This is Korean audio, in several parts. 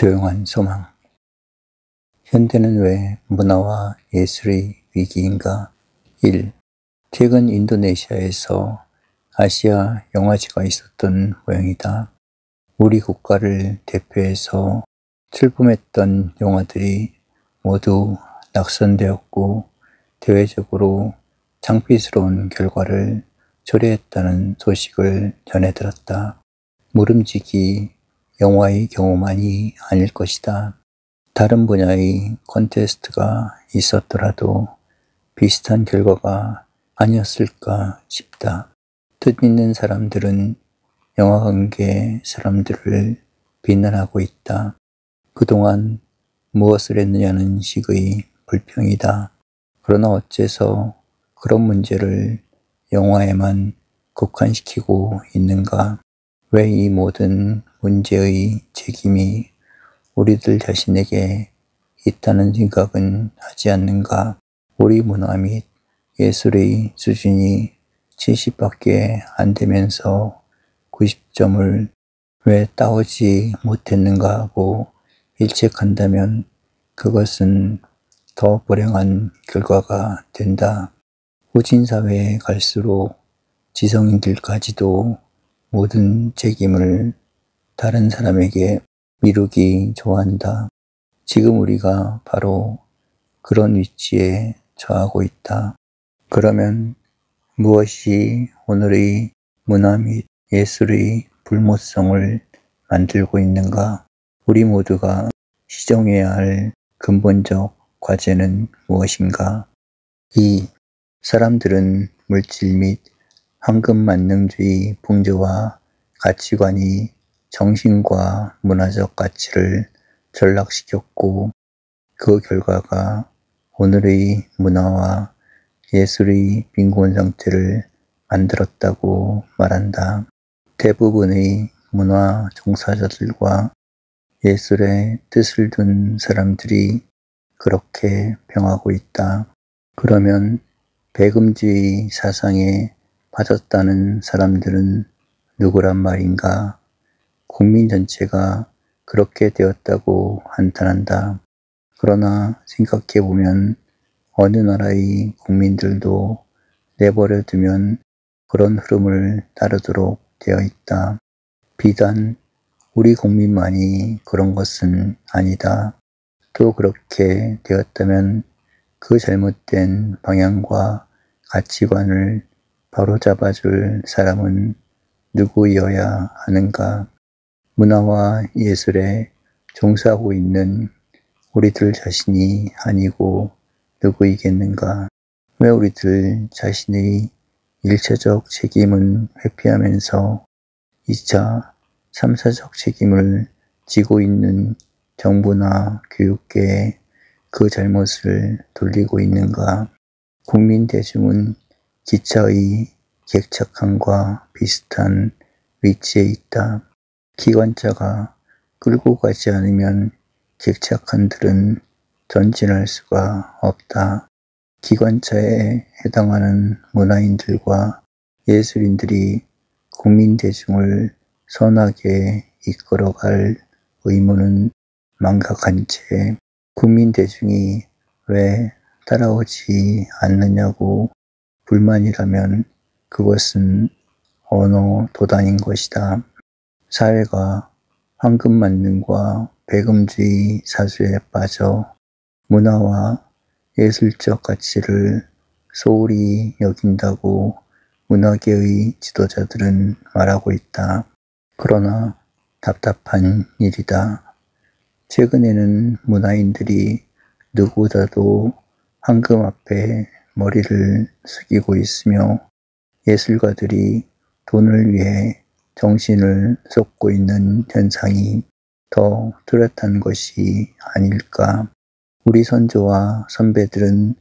조용한 소망. 현대는 왜 문화와 예술의 위기인가? 1. 최근 인도네시아에서 아시아 영화제가 있었던 모양이다. 우리 국가를 대표해서 출품했던 영화들이 모두 낙선되었고 대외적으로 창피스러운 결과를 초래했다는 소식을 전해 들었다. 모름지기 영화의 경우만이 아닐 것이다. 다른 분야의 콘테스트가 있었더라도 비슷한 결과가 아니었을까 싶다. 뜻있는 사람들은 영화관계 사람들을 비난하고 있다. 그동안 무엇을 했느냐는 식의 불평이다. 그러나 어째서 그런 문제를 영화에만 국한시키고 있는가? 왜 이 모든 문제의 책임이 우리들 자신에게 있다는 생각은 하지 않는가? 우리 문화 및 예술의 수준이 70밖에 안 되면서 90점을 왜 따오지 못했는가 하고 일책한다면 그것은 더 불행한 결과가 된다. 후진사회에 갈수록 지성인들까지도 모든 책임을 다른 사람에게 미루기 좋아한다. 지금 우리가 바로 그런 위치에 처하고 있다. 그러면 무엇이 오늘의 문화 및 예술의 불모성을 만들고 있는가? 우리 모두가 시정해야 할 근본적 과제는 무엇인가? 2. 사람들은 물질 및 황금만능주의 풍조와 가치관이 정신과 문화적 가치를 전락시켰고 그 결과가 오늘의 문화와 예술의 빈곤 상태를 만들었다고 말한다. 대부분의 문화 종사자들과 예술에 뜻을 둔 사람들이 그렇게 평하고 있다. 그러면 배금주의 사상에 빠졌다는 사람들은 누구란 말인가? 국민 전체가 그렇게 되었다고 한탄한다. 그러나 생각해보면 어느 나라의 국민들도 내버려 두면 그런 흐름을 따르도록 되어 있다. 비단 우리 국민만이 그런 것은 아니다. 또 그렇게 되었다면 그 잘못된 방향과 가치관을 바로잡아줄 사람은 누구여야 하는가? 문화와 예술에 종사하고 있는 우리들 자신이 아니고 누구이겠는가? 왜 우리들 자신의 1차적 책임은 회피하면서 2차, 3차적 책임을 지고 있는 정부나 교육계에 그 잘못을 돌리고 있는가? 국민 대중은 기차의 객착함과 비슷한 위치에 있다. 기관차가 끌고 가지 않으면 객착한들은 전진할 수가 없다. 기관차에 해당하는 문화인들과 예술인들이 국민 대중을 선하게 이끌어갈 의무는 망각한 채 국민 대중이 왜 따라오지 않느냐고 불만이라면 그것은 언어 도단인 것이다. 사회가 황금만능과 배금주의 사수에 빠져 문화와 예술적 가치를 소홀히 여긴다고 문화계의 지도자들은 말하고 있다. 그러나 답답한 일이다. 최근에는 문화인들이 누구보다도 황금 앞에 머리를 숙이고 있으며 예술가들이 돈을 위해 정신을 쏟고 있는 현상이 더 뚜렷한 것이 아닐까. 우리 선조와 선배들은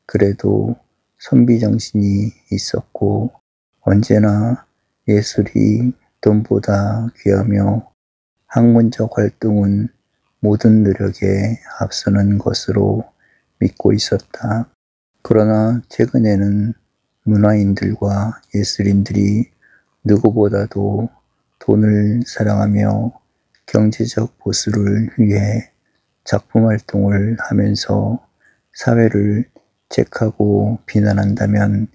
그래도 선비정신이 있었고 언제나 예술이 돈보다 귀하며 학문적 활동은 모든 노력에 앞서는 것으로 믿고 있었다. 그러나 최근에는 문화인들과 예술인들이 누구보다도 돈을 사랑하며 경제적 보수를 위해 작품 활동을 하면서 사회를 책하고 비난한다면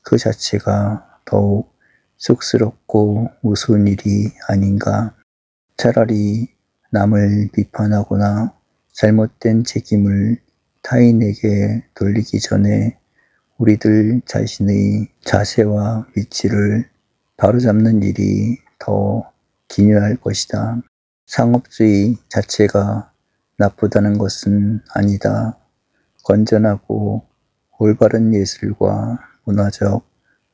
그 자체가 더욱 쑥스럽고 우스운 일이 아닌가. 차라리 남을 비판하거나 잘못된 책임을 타인에게 돌리기 전에 우리들 자신의 자세와 위치를 바로잡는 일이 더 기묘할 것이다. 상업주의 자체가 나쁘다는 것은 아니다. 건전하고 올바른 예술과 문화적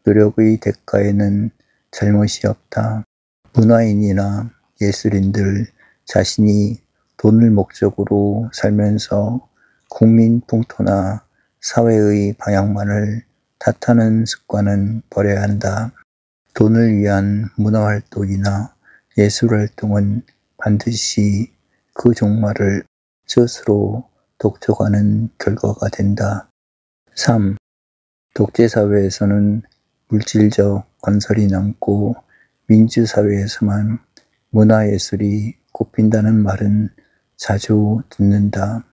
노력의 대가에는 잘못이 없다. 문화인이나 예술인들 자신이 돈을 목적으로 살면서 국민 풍토나 사회의 방향만을 탓하는 습관은 버려야 한다. 돈을 위한 문화활동이나 예술활동은 반드시 그 종말을 스스로 독촉하는 결과가 된다. 3. 독재사회에서는 물질적 건설이 남고 민주사회에서만 문화예술이 꼽힌다는 말은 자주 듣는다.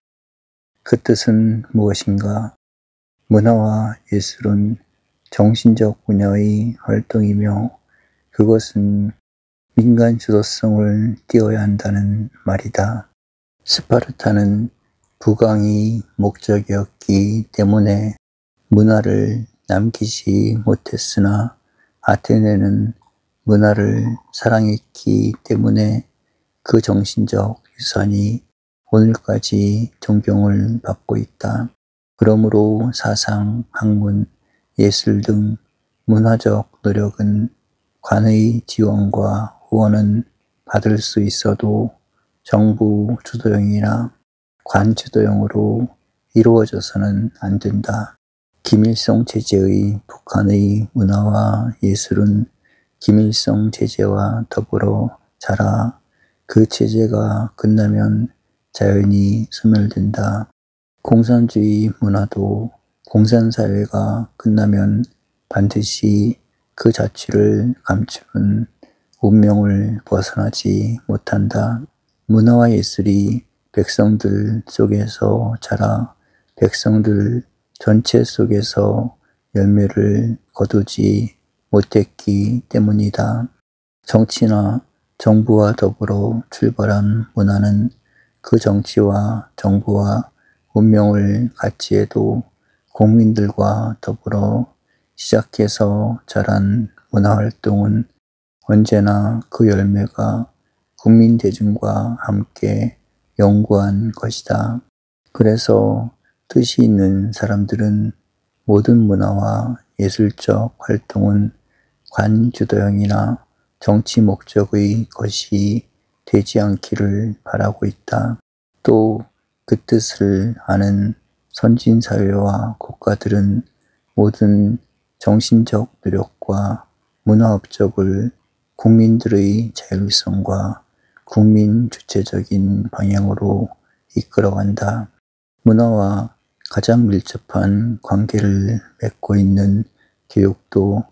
그 뜻은 무엇인가? 문화와 예술은 정신적 분야의 활동이며 그것은 민간 주도성을 띄워야 한다는 말이다. 스파르타는 부강이 목적이었기 때문에 문화를 남기지 못했으나 아테네는 문화를 사랑했기 때문에 그 정신적 유산이 오늘까지 존경을 받고 있다. 그러므로 사상, 학문, 예술 등 문화적 노력은 관의 지원과 후원은 받을 수 있어도 정부 주도형이나 관 주도형으로 이루어져서는 안 된다. 김일성 체제의 북한의 문화와 예술은 김일성 체제와 더불어 자라 그 체제가 끝나면 자연히 소멸된다. 공산주의 문화도 공산사회가 끝나면 반드시 그 자취를 감추는 운명을 벗어나지 못한다. 문화와 예술이 백성들 속에서 자라 백성들 전체 속에서 열매를 거두지 못했기 때문이다. 정치나 정부와 더불어 출발한 문화는 그 정치와 정부와 운명을 같이 해도 국민들과 더불어 시작해서 자란 문화활동은 언제나 그 열매가 국민 대중과 함께 영구한 것이다. 그래서 뜻이 있는 사람들은 모든 문화와 예술적 활동은 관주도형이나 정치 목적의 것이 되지 않기를 바라고 있다. 또 그 뜻을 아는 선진사회와 국가들은 모든 정신적 노력과 문화업적을 국민들의 자율성과 국민 주체적인 방향으로 이끌어간다. 문화와 가장 밀접한 관계를 맺고 있는 교육도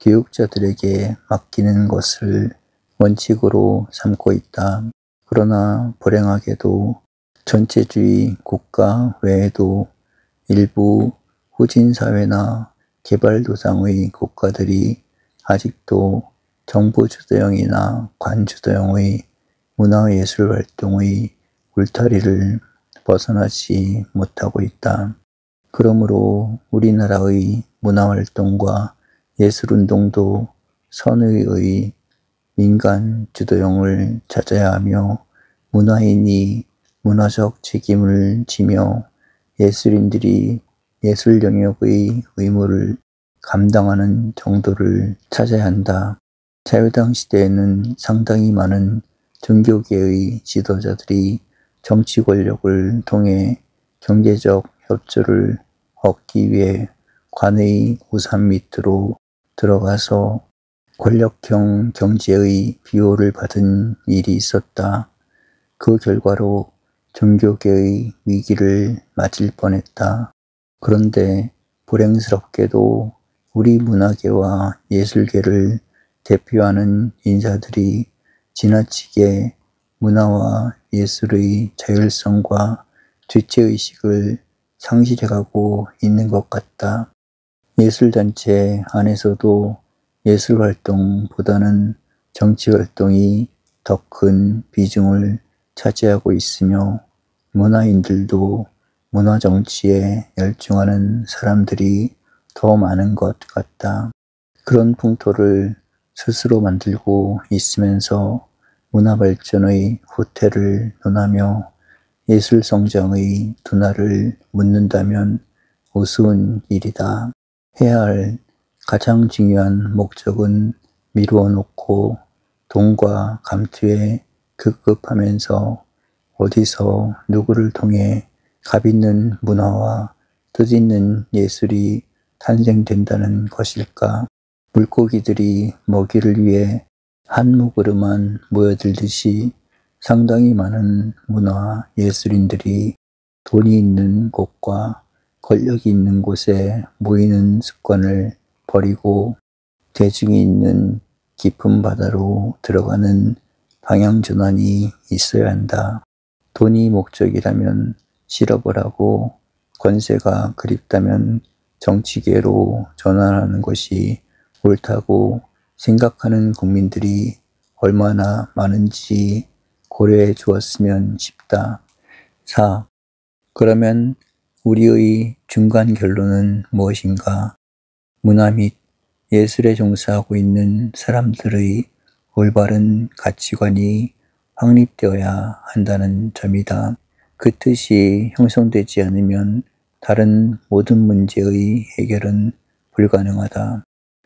교육자들에게 맡기는 것을 원칙으로 삼고 있다. 그러나 불행하게도 전체주의 국가 외에도 일부 후진사회나 개발도상의 국가들이 아직도 정부 주도형이나 관 주도형의 문화예술 활동의 울타리를 벗어나지 못하고 있다. 그러므로 우리나라의 문화활동과 예술운동도 선의의 민간 주도형을 찾아야 하며 문화인이 문화적 책임을 지며 예술인들이 예술 영역의 의무를 감당하는 정도를 찾아야 한다. 자유당 시대에는 상당히 많은 종교계의 지도자들이 정치 권력을 통해 경제적 협조를 얻기 위해 관의 우산 밑으로 들어가서 권력형 경제의 비호를 받은 일이 있었다. 그 결과로 종교계의 위기를 맞을 뻔했다. 그런데 불행스럽게도 우리 문화계와 예술계를 대표하는 인사들이 지나치게 문화와 예술의 자율성과 주체의식을 상실해가고 있는 것 같다. 예술단체 안에서도 예술활동보다는 정치활동이 더 큰 비중을 차지하고 있으며 문화인들도 문화정치에 열중하는 사람들이 더 많은 것 같다. 그런 풍토를 스스로 만들고 있으면서 문화발전의 후퇴를 논하며 예술성장의 둔화를 묻는다면 우스운 일이다. 해야 할 가장 중요한 목적은 미루어 놓고 돈과 감투에 급급하면서 어디서 누구를 통해 값있는 문화와 뜻있는 예술이 탄생된다는 것일까? 물고기들이 먹이를 위해 한 모그르만 모여들듯이 상당히 많은 문화 예술인들이 돈이 있는 곳과 권력이 있는 곳에 모이는 습관을 버리고 대중이 있는 깊은 바다로 들어가는 방향전환이 있어야 한다. 돈이 목적이라면 실업을 하고 권세가 그립다면 정치계로 전환하는 것이 옳다고 생각하는 국민들이 얼마나 많은지 고려해 주었으면 싶다. 4. 그러면 우리의 중간 결론은 무엇인가? 문화 및 예술에 종사하고 있는 사람들의 올바른 가치관이 확립되어야 한다는 점이다. 그 뜻이 형성되지 않으면 다른 모든 문제의 해결은 불가능하다.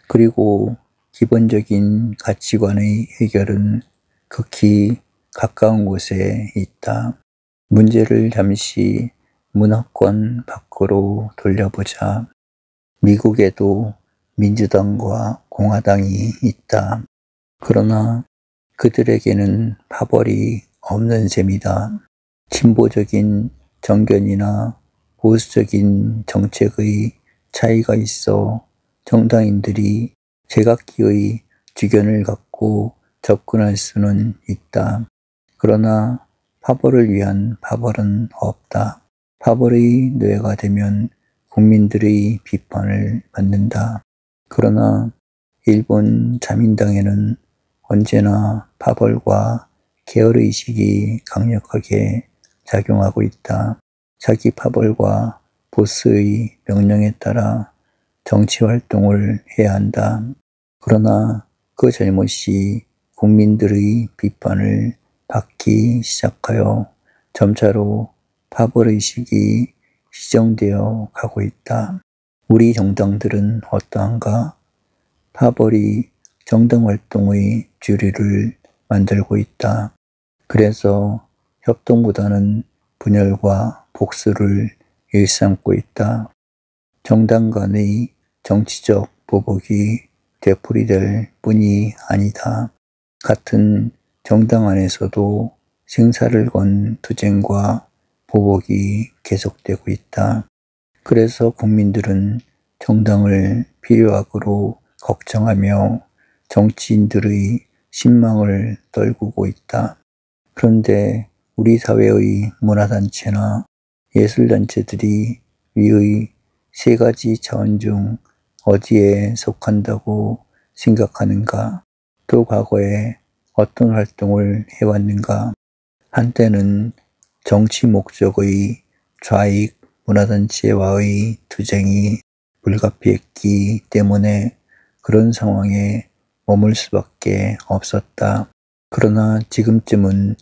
그리고 기본적인 가치관의 해결은 극히 가까운 곳에 있다. 문제를 잠시 문화권 밖으로 돌려보자. 미국에도 민주당과 공화당이 있다. 그러나 그들에게는 파벌이 없는 셈이다. 진보적인 정견이나 보수적인 정책의 차이가 있어 정당인들이 제각기의 주견을 갖고 접근할 수는 있다. 그러나 파벌을 위한 파벌은 없다. 파벌의 노예가 되면 국민들의 비판을 받는다. 그러나 일본 자민당에는 언제나 파벌과 계열의식이 강력하게 작용하고 있다. 자기 파벌과 보스의 명령에 따라 정치활동을 해야 한다. 그러나 그 잘못이 국민들의 비판을 받기 시작하여 점차로 파벌의식이 시정되어 가고 있다. 우리 정당들은 어떠한가? 파벌이 정당활동의 주류를 만들고 있다. 그래서 협동보다는 분열과 복수를 일삼고 있다. 정당 간의 정치적 보복이 되풀이될 뿐이 아니다. 같은 정당 안에서도 생사를 건 투쟁과 보복이 계속되고 있다. 그래서 국민들은 정당을 필요악으로 걱정하며 정치인들의 신망을 떨구고 있다. 그런데 우리 사회의 문화단체나 예술단체들이 위의 세 가지 차원 중 어디에 속한다고 생각하는가? 또 과거에 어떤 활동을 해왔는가? 한때는 정치 목적의 좌익 문화단체와의 투쟁이 불가피했기 때문에 그런 상황에 머물 수밖에 없었다. 그러나 지금쯤은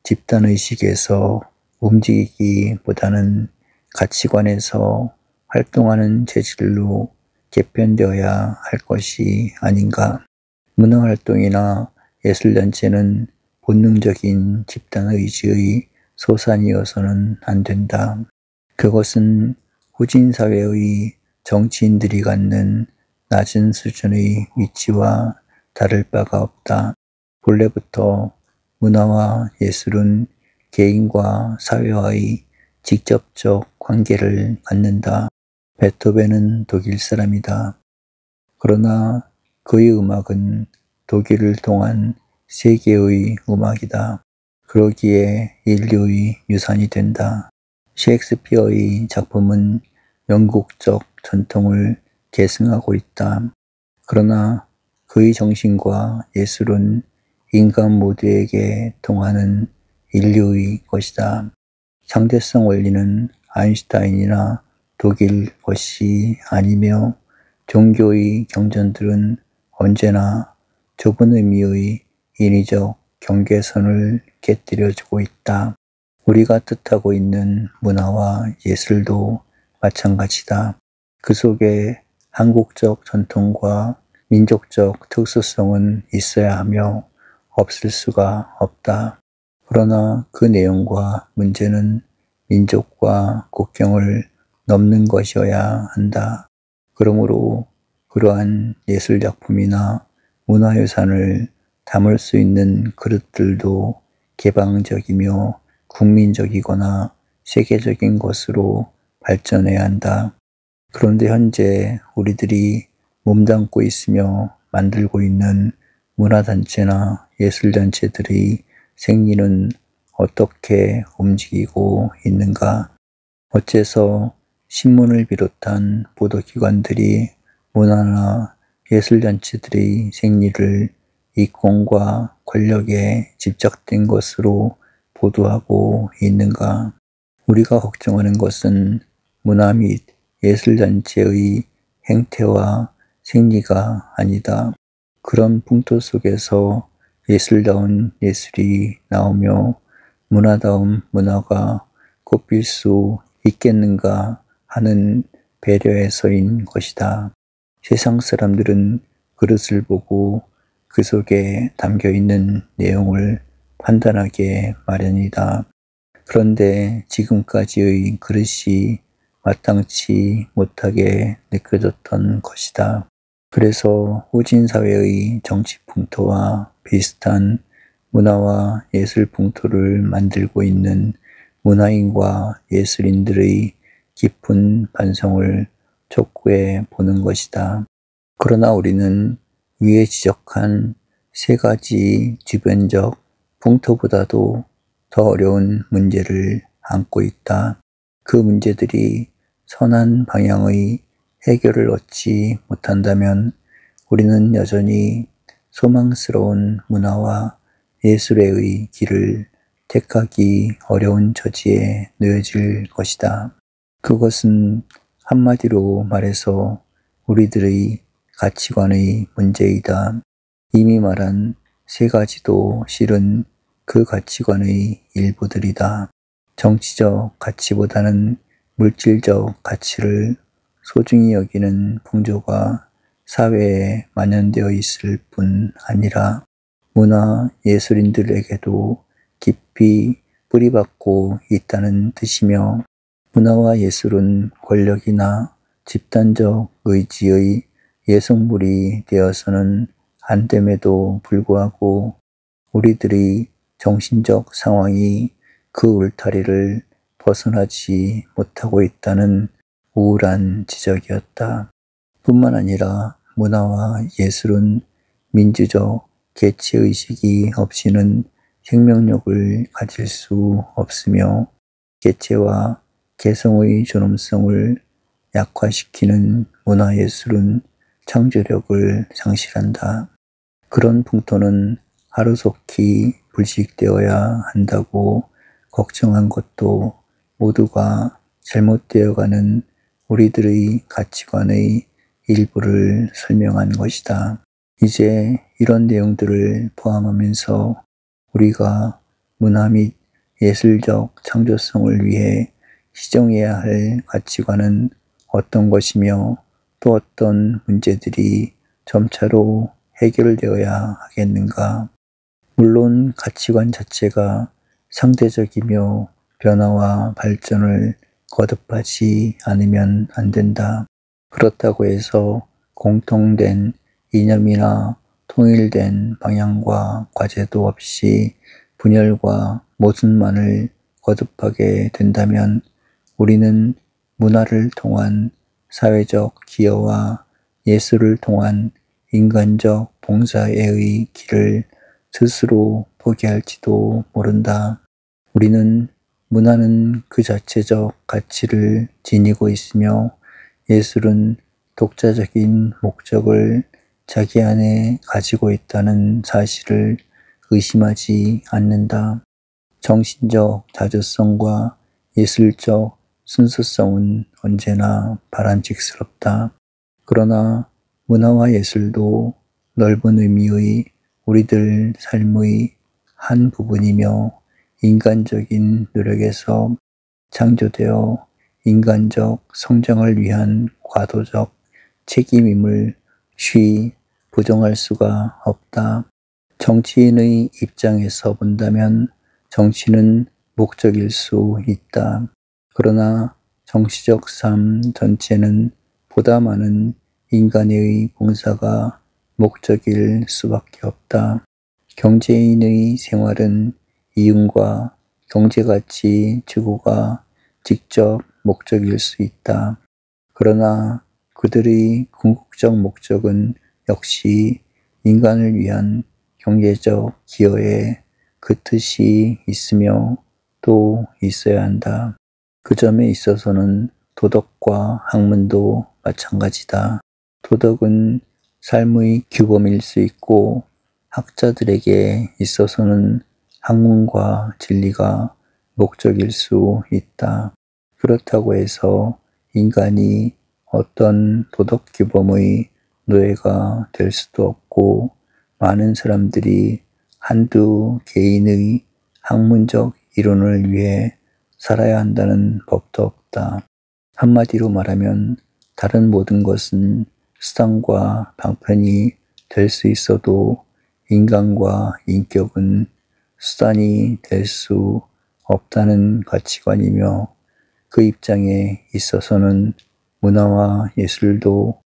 집단의식에서 움직이기보다는 가치관에서 활동하는 재질로 개편되어야 할 것이 아닌가. 문화활동이나 예술단체는 본능적인 집단의지의 소산이어서는 안 된다. 그것은 후진사회의 정치인들이 갖는 낮은 수준의 위치와 다를 바가 없다. 본래부터 문화와 예술은 개인과 사회와의 직접적 관계를 갖는다. 베토벤은 독일 사람이다. 그러나 그의 음악은 독일을 통한 세계의 음악이다. 그러기에 인류의 유산이 된다. 셰익스피어의 작품은 영국적 전통을 계승하고 있다. 그러나 그의 정신과 예술은 인간 모두에게 통하는 인류의 것이다. 상대성 원리는 아인슈타인이나 독일 것이 아니며 종교의 경전들은 언제나 좁은 의미의 인위적 경계선을 깨뜨려주고 있다. 우리가 뜻하고 있는 문화와 예술도 마찬가지다. 그 속에 한국적 전통과 민족적 특수성은 있어야 하며 없을 수가 없다. 그러나 그 내용과 문제는 민족과 국경을 넘는 것이어야 한다. 그러므로 그러한 예술작품이나 문화유산을 담을 수 있는 그릇들도 개방적이며 국민적이거나 세계적인 것으로 발전해야 한다. 그런데 현재 우리들이 몸담고 있으며 만들고 있는 문화단체나 예술단체들의 생리는 어떻게 움직이고 있는가? 어째서 신문을 비롯한 보도기관들이 문화나 예술단체들의 생리를 이권과 권력에 집착된 것으로 보도하고 있는가? 우리가 걱정하는 것은 문화 및 예술단체의 행태와 생리가 아니다. 그런 풍토 속에서 예술다운 예술이 나오며 문화다운 문화가 꽃필 수 있겠는가 하는 배려에서인 것이다. 세상 사람들은 그릇을 보고 그 속에 담겨있는 내용을 판단하게 마련이다. 그런데 지금까지의 그릇이 마땅치 못하게 느껴졌던 것이다. 그래서 후진 사회의 정치 풍토와 비슷한 문화와 예술 풍토를 만들고 있는 문화인과 예술인들의 깊은 반성을 촉구해 보는 것이다. 그러나 우리는 위에 지적한 세 가지 주변적 풍토보다도 더 어려운 문제를 안고 있다. 그 문제들이 선한 방향의 해결을 얻지 못한다면 우리는 여전히 소망스러운 문화와 예술의 길을 택하기 어려운 처지에 놓여질 것이다. 그것은 한마디로 말해서 우리들의 가치관의 문제이다. 이미 말한 세 가지도 실은 그 가치관의 일부들이다. 정치적 가치보다는 물질적 가치를 소중히 여기는 풍조가 사회에 만연되어 있을 뿐 아니라 문화 예술인들에게도 깊이 뿌리박고 있다는 뜻이며 문화와 예술은 권력이나 집단적 의지의 예속물이 되어서는 안 됨에도 불구하고 우리들의 정신적 상황이 그 울타리를 벗어나지 못하고 있다는 우울한 지적이었다. 뿐만 아니라 문화와 예술은 민주적 개체의식이 없이는 생명력을 가질 수 없으며 개체와 개성의 존엄성을 약화시키는 문화예술은 창조력을 상실한다. 그런 풍토는 하루속히 불식되어야 한다고 걱정한 것도 모두가 잘못되어가는 우리들의 가치관의 일부를 설명한 것이다. 이제 이런 내용들을 포함하면서 우리가 문화 및 예술적 창조성을 위해 시정해야 할 가치관은 어떤 것이며 또 어떤 문제들이 점차로 해결되어야 하겠는가? 물론 가치관 자체가 상대적이며 변화와 발전을 거듭하지 않으면 안 된다. 그렇다고 해서 공통된 이념이나 통일된 방향과 과제도 없이 분열과 모순만을 거듭하게 된다면 우리는 문화를 통한 사회적 기여와 예술을 통한 인간적 봉사의 길을 스스로 포기할지도 모른다. 우리는 문화는 그 자체적 가치를 지니고 있으며 예술은 독자적인 목적을 자기 안에 가지고 있다는 사실을 의심하지 않는다. 정신적 자주성과 예술적 순수성은 언제나 바람직스럽다. 그러나 문화와 예술도 넓은 의미의 우리들 삶의 한 부분이며 인간적인 노력에서 창조되어 인간적 성장을 위한 과도적 책임임을 쉬이 부정할 수가 없다. 정치인의 입장에서 본다면 정치는 목적일 수 있다. 그러나 정치적 삶 전체는 보다 많은 인간의 봉사가 목적일 수밖에 없다. 경제인의 생활은 이윤과 경제가치 추구가 직접 목적일 수 있다. 그러나 그들의 궁극적 목적은 역시 인간을 위한 경제적 기여에 그 뜻이 있으며 또 있어야 한다. 그 점에 있어서는 도덕과 학문도 마찬가지다. 도덕은 삶의 규범일 수 있고 학자들에게 있어서는 학문과 진리가 목적일 수 있다. 그렇다고 해서 인간이 어떤 도덕 규범의 노예가 될 수도 없고 많은 사람들이 한두 개인의 학문적 이론을 위해 살아야 한다는 법도 없다. 한마디로 말하면 다른 모든 것은 수단과 방편이 될 수 있어도 인간과 인격은 수단이 될 수 없다는 가치관이며 그 입장에 있어서는 문화와 예술도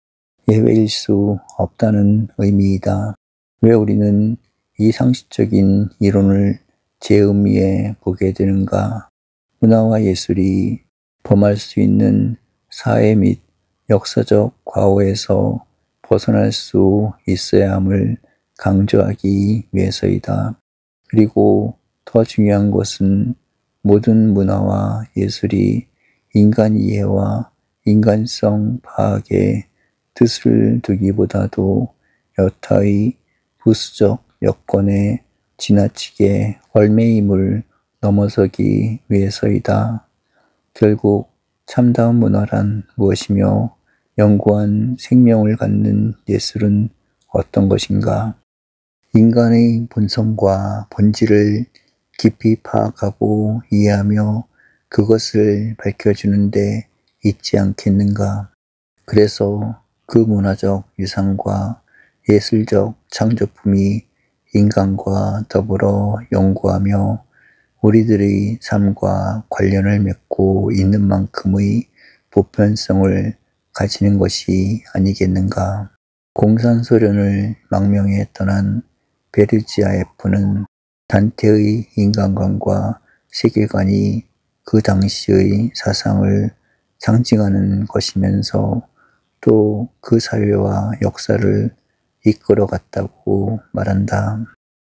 예외일 수 없다는 의미이다. 왜 우리는 이 상식적인 이론을 제 의미에 보게 되는가? 문화와 예술이 범할 수 있는 사회 및 역사적 과오에서 벗어날 수 있어야 함을 강조하기 위해서이다. 그리고 더 중요한 것은 모든 문화와 예술이 인간 이해와 인간성 파악에 뜻을 두기보다도 여타의 부수적 여건에 지나치게 얽매임을 넘어서기 위해서이다. 결국 참다운 문화란 무엇이며 영구한 생명을 갖는 예술은 어떤 것인가? 인간의 본성과 본질을 깊이 파악하고 이해하며 그것을 밝혀주는데 있지 않겠는가? 그래서 그 문화적 유산과 예술적 창조품이 인간과 더불어 연구하며 우리들의 삶과 관련을 맺고 있는 만큼의 보편성을 가지는 것이 아니겠는가. 공산소련을 망명해 떠난 베르지아예프는 단테의 인간관과 세계관이 그 당시의 사상을 상징하는 것이면서 또 그 사회와 역사를 이끌어갔다고 말한다.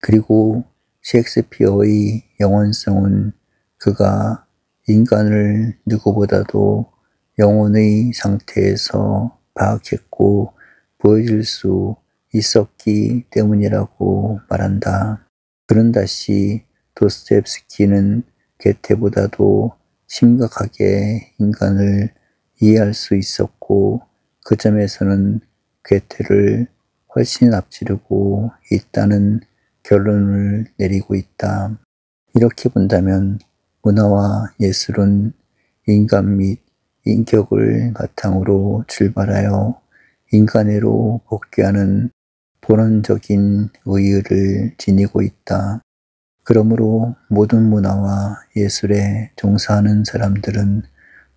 그리고 셰익스피어의 영혼성은 그가 인간을 누구보다도 영혼의 상태에서 파악했고 보여줄 수 있었기 때문이라고 말한다. 그는 다시 도스토옙스키는 괴테보다도 심각하게 인간을 이해할 수 있었고 그 점에서는 괴테를 훨씬 앞지르고 있다는 결론을 내리고 있다. 이렇게 본다면 문화와 예술은 인간 및 인격을 바탕으로 출발하여 인간애로 복귀하는 본원적인 의의를 지니고 있다. 그러므로 모든 문화와 예술에 종사하는 사람들은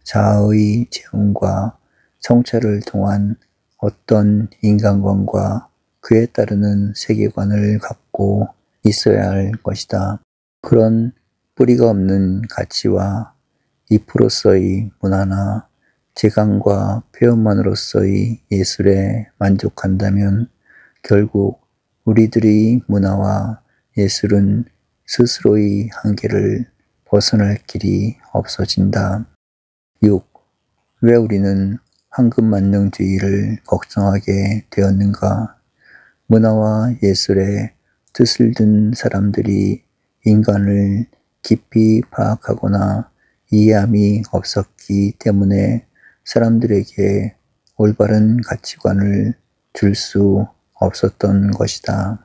자아의 재움과 성찰을 통한 어떤 인간관과 그에 따르는 세계관을 갖고 있어야 할 것이다. 그런 뿌리가 없는 가치와 잎으로서의 문화나 재간과 표현만으로서의 예술에 만족한다면 결국 우리들의 문화와 예술은 스스로의 한계를 벗어날 길이 없어진다. 6. 왜 우리는 황금만능주의를 걱정하게 되었는가? 문화와 예술에 뜻을 둔 사람들이 인간을 깊이 파악하거나 이해함이 없었기 때문에 사람들에게 올바른 가치관을 줄 수 없었던 것이다.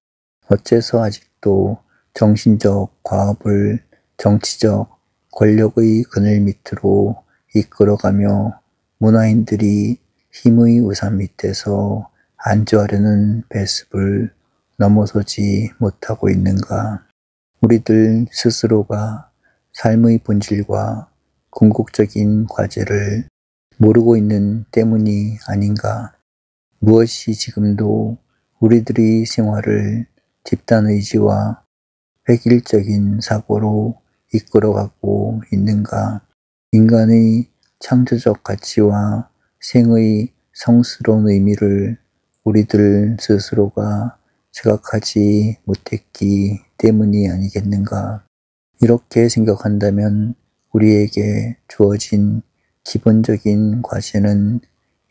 어째서 아직도 정신적 과업을 정치적 권력의 그늘 밑으로 이끌어가며 문화인들이 힘의 우산 밑에서 안주하려는 배습을 넘어서지 못하고 있는가? 우리들 스스로가 삶의 본질과 궁극적인 과제를 모르고 있는 때문이 아닌가? 무엇이 지금도 우리들의 생활을 집단의지와 획일적인 사고로 이끌어가고 있는가? 인간의 창조적 가치와 생의 성스러운 의미를 우리들 스스로가 자각하지 못했기 때문이 아니겠는가? 이렇게 생각한다면 우리에게 주어진 기본적인 과제는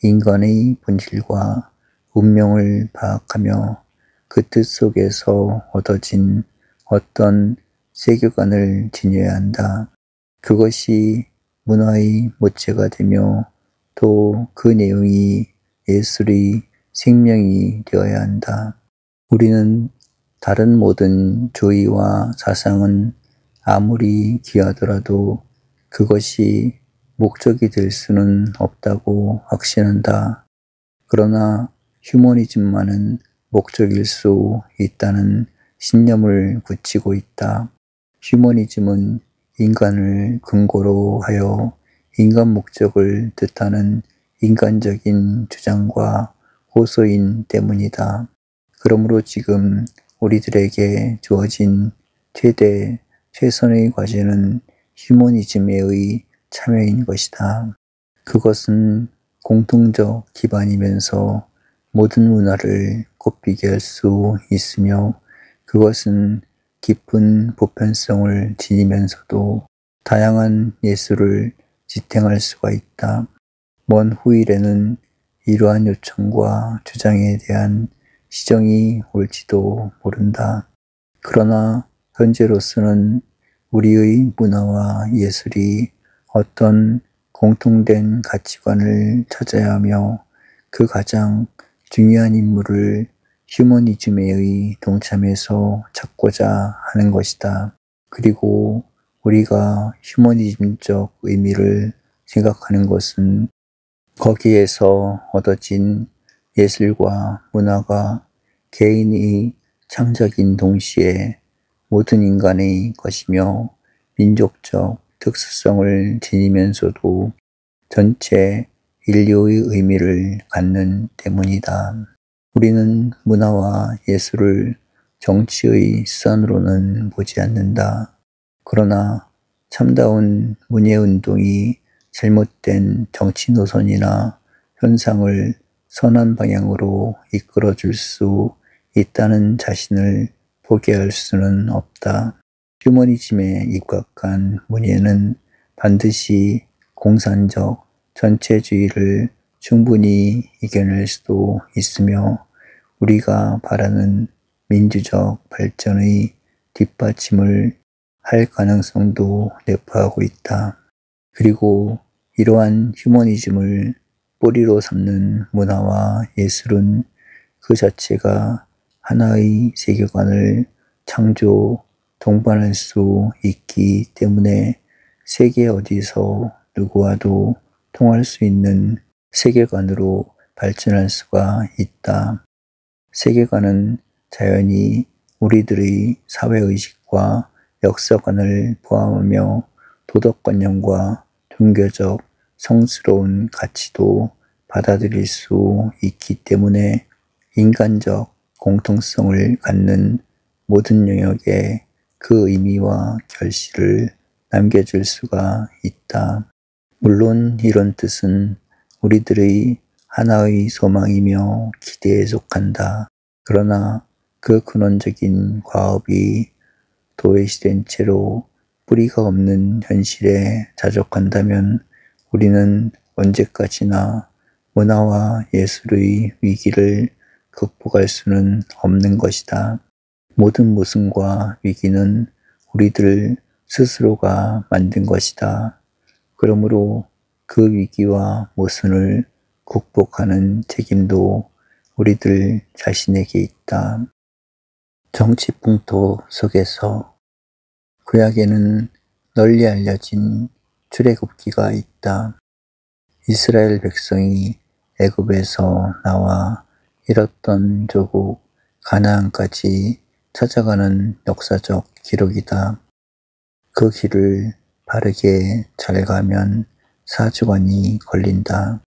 인간의 본질과 운명을 파악하며 그 뜻 속에서 얻어진 어떤 세계관을 지녀야 한다. 그것이 문화의 모체가 되며 또 그 내용이 예술의 생명이 되어야 한다. 우리는 다른 모든 주의와 사상은 아무리 귀하더라도 그것이 목적이 될 수는 없다고 확신한다. 그러나 휴머니즘만은 목적일 수 있다는 신념을 굳히고 있다. 휴머니즘은 인간을 근거로 하여 인간 목적을 뜻하는 인간적인 주장과 호소인 때문이다. 그러므로 지금 우리들에게 주어진 최선의 과제는 휴머니즘에 참여인 것이다. 그것은 공통적 기반이면서 모든 문화를 꽃피게 할 수 있으며 그것은 깊은 보편성을 지니면서도 다양한 예술을 지탱할 수가 있다. 먼 후일에는 이러한 요청과 주장에 대한 시정이 올지도 모른다. 그러나 현재로서는 우리의 문화와 예술이 어떤 공통된 가치관을 찾아야 하며 그 가장 중요한 인물을 휴머니즘에 동참해서 찾고자 하는 것이다. 그리고 우리가 휴머니즘적 의미를 생각하는 것은 거기에서 얻어진 예술과 문화가 개인의 창작인 동시에 모든 인간의 것이며 민족적 특수성을 지니면서도 전체 인류의 의미를 갖는 때문이다. 우리는 문화와 예술을 정치의 수단으로는 보지 않는다. 그러나 참다운 문예운동이 잘못된 정치 노선이나 현상을 선한 방향으로 이끌어줄 수 있다는 자신을 포기할 수는 없다. 휴머니즘에 입각한 문예는 반드시 공산적 전체주의를 충분히 이겨낼 수도 있으며 우리가 바라는 민주적 발전의 뒷받침을 할 가능성도 내포하고 있다. 그리고 이러한 휴머니즘을 뿌리로 삼는 문화와 예술은 그 자체가 하나의 세계관을 창조, 동반할 수 있기 때문에 세계 어디서 누구와도 통할 수 있는 세계관으로 발전할 수가 있다. 세계관은 자연히 우리들의 사회의식과 역사관을 포함하며 도덕관념과 종교적 성스러운 가치도 받아들일 수 있기 때문에 인간적 공통성을 갖는 모든 영역에 그 의미와 결실을 남겨줄 수가 있다. 물론 이런 뜻은 우리들의 하나의 소망이며 기대에 속한다. 그러나 그 근원적인 과업이 도외시된 채로 뿌리가 없는 현실에 자족한다면 우리는 언제까지나 문화와 예술의 위기를 극복할 수는 없는 것이다. 모든 모순과 위기는 우리들 스스로가 만든 것이다. 그러므로 그 위기와 모순을 극복하는 책임도 우리들 자신에게 있다. 정치풍토 속에서 구약에는 널리 알려진 출애굽기가 있다. 이스라엘 백성이 애굽에서 나와 잃었던 조국 가나안까지 찾아가는 역사적 기록이다. 그 길을 바르게 잘 가면 4주간이 걸린다.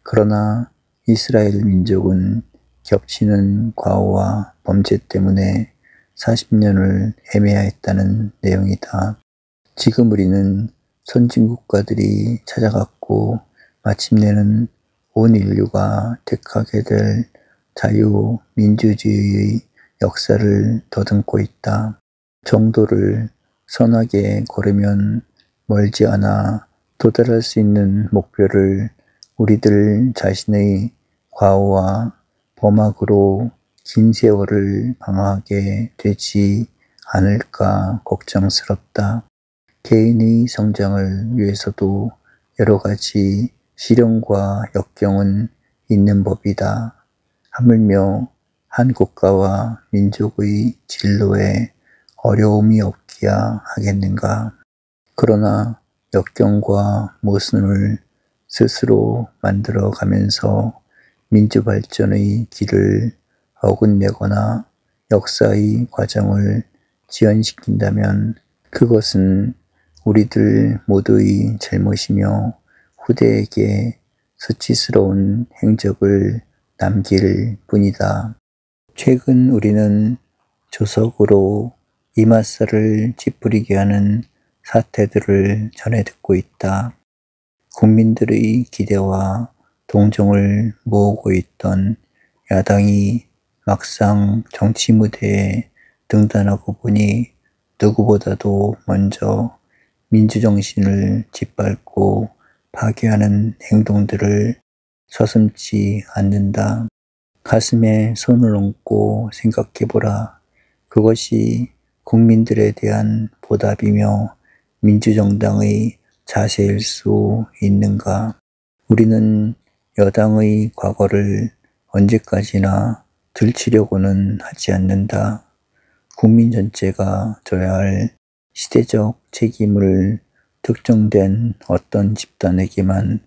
그러나 이스라엘 민족은 겹치는 과오와 범죄 때문에 40년을 헤매야 했다는 내용이다. 지금 우리는 선진국가들이 찾아갔고 마침내는 온 인류가 택하게 될 자유민주주의의 역사를 더듬고 있다. 정도를 선하게 걸으면 멀지 않아 도달할 수 있는 목표를 우리들 자신의 과오와 범악으로 긴 세월을 방황하게 되지 않을까 걱정스럽다. 개인의 성장을 위해서도 여러 가지 시련과 역경은 있는 법이다. 하물며 한 국가와 민족의 진로에 어려움이 없기야 하겠는가. 그러나 역경과 모순을 스스로 만들어가면서 민주발전의 길을 어긋내거나 역사의 과정을 지연시킨다면 그것은 우리들 모두의 잘못이며 후대에게 수치스러운 행적을 남길 뿐이다. 최근 우리는 조석으로 이맛살을 찌푸리게 하는 사태들을 전해 듣고 있다. 국민들의 기대와 동정을 모으고 있던 야당이 막상 정치 무대에 등단하고 보니 누구보다도 먼저 민주정신을 짓밟고 파괴하는 행동들을 서슴지 않는다. 가슴에 손을 얹고 생각해보라. 그것이 국민들에 대한 보답이며 민주정당의 자세일 수 있는가? 우리는 여당의 과거를 언제까지나 들추려고는 하지 않는다. 국민 전체가 져야 할 시대적 책임을 특정된 어떤 집단에게만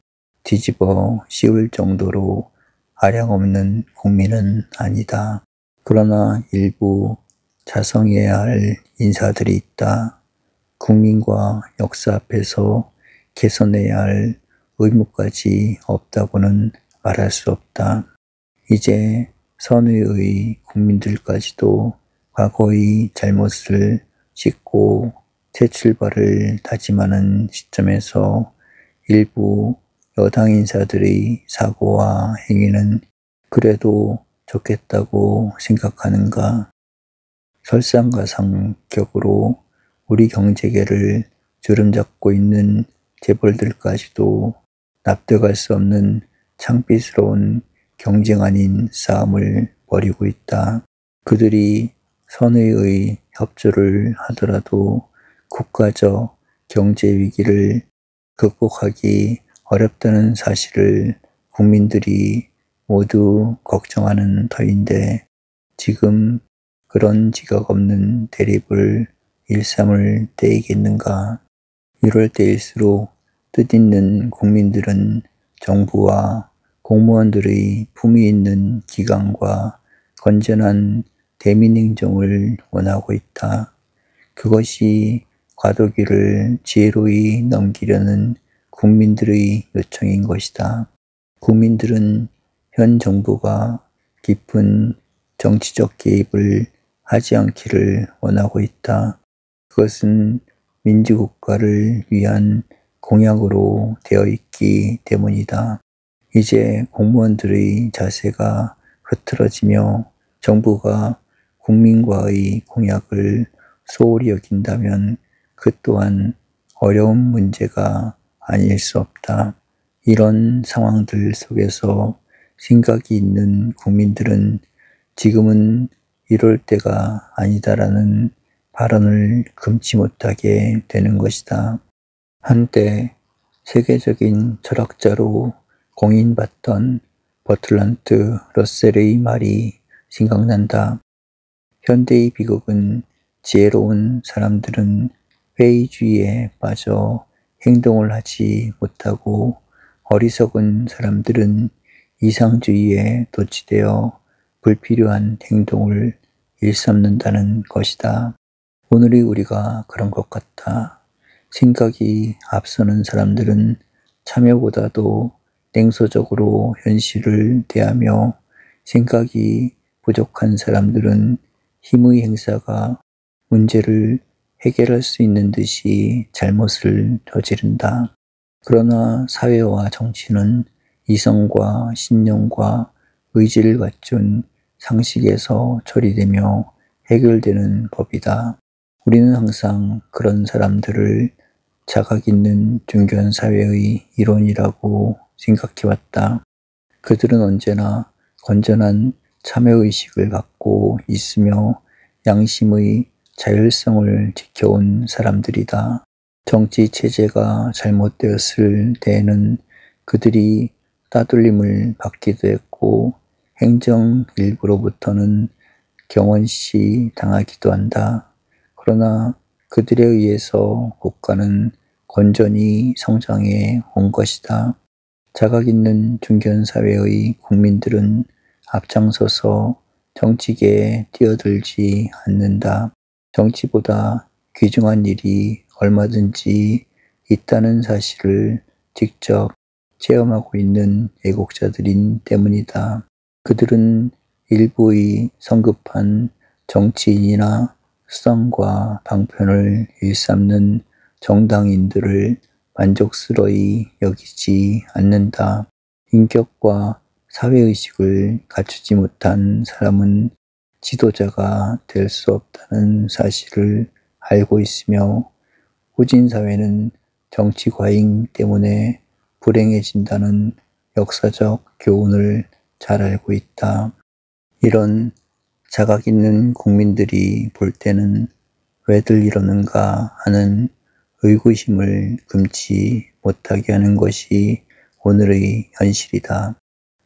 뒤집어 씌울 정도로 아량없는 국민은 아니다. 그러나 일부 자성해야 할 인사들이 있다. 국민과 역사 앞에서 개선해야 할 의무까지 없다고는 말할 수 없다. 이제 선의의 국민들까지도 과거의 잘못을 씻고 새 출발을 다짐하는 시점에서 일부 여당 인사들의 사고와 행위는 그래도 좋겠다고 생각하는가? 설상가상격으로 우리 경제계를 주름잡고 있는 재벌들까지도 납득할 수 없는 창피스러운 경쟁 아닌 싸움을 벌이고 있다. 그들이 선의의 협조를 하더라도 국가적 경제 위기를 극복하기 어렵다는 사실을 국민들이 모두 걱정하는 터인데 지금 그런 지각 없는 대립을 일삼을 때이겠는가. 이럴 때일수록 뜻있는 국민들은 정부와 공무원들의 품위 있는 기강과 건전한 대민행정을 원하고 있다. 그것이 과도기를 지혜로이 넘기려는 국민들의 요청인 것이다. 국민들은 현 정부가 깊은 정치적 개입을 하지 않기를 원하고 있다. 그것은 민주국가를 위한 공약으로 되어 있기 때문이다. 이제 공무원들의 자세가 흐트러지며 정부가 국민과의 공약을 소홀히 여긴다면 그 또한 어려운 문제가 아닐 수 없다. 이런 상황들 속에서 생각이 있는 국민들은 지금은 이럴 때가 아니다라는 발언을 금치 못하게 되는 것이다. 한때 세계적인 철학자로 공인받던 버틀란트 러셀의 말이 생각난다. 현대의 비극은 지혜로운 사람들은 회의주의에 빠져 행동을 하지 못하고 어리석은 사람들은 이상주의에 도취되어 불필요한 행동을 일삼는다는 것이다. 오늘의 우리가 그런 것 같다. 생각이 앞서는 사람들은 참여보다도 냉소적으로 현실을 대하며 생각이 부족한 사람들은 힘의 행사가 문제를 해결할 수 있는 듯이 잘못을 저지른다. 그러나 사회와 정치는 이성과 신념과 의지를 갖춘 상식에서 처리되며 해결되는 법이다. 우리는 항상 그런 사람들을 자각 있는 중견 사회의 일원이라고 생각해왔다. 그들은 언제나 건전한 참여의식을 갖고 있으며 양심의 자율성을 지켜온 사람들이다. 정치 체제가 잘못되었을 때에는 그들이 따돌림을 받기도 했고 행정 일부로부터는 경원시 당하기도 한다. 그러나 그들에 의해서 국가는 건전히 성장해 온 것이다. 자각 있는 중견사회의 국민들은 앞장서서 정치계에 뛰어들지 않는다. 정치보다 귀중한 일이 얼마든지 있다는 사실을 직접 체험하고 있는 애국자들인 때문이다. 그들은 일부의 성급한 정치인이나 수상과 방편을 일삼는 정당인들을 만족스러이 여기지 않는다. 인격과 사회의식을 갖추지 못한 사람은 지도자가 될 수 없다는 사실을 알고 있으며 후진사회는 정치 과잉 때문에 불행해진다는 역사적 교훈을 잘 알고 있다. 이런 자각 있는 국민들이 볼 때는 왜들 이러는가 하는 의구심을 금치 못하게 하는 것이 오늘의 현실이다.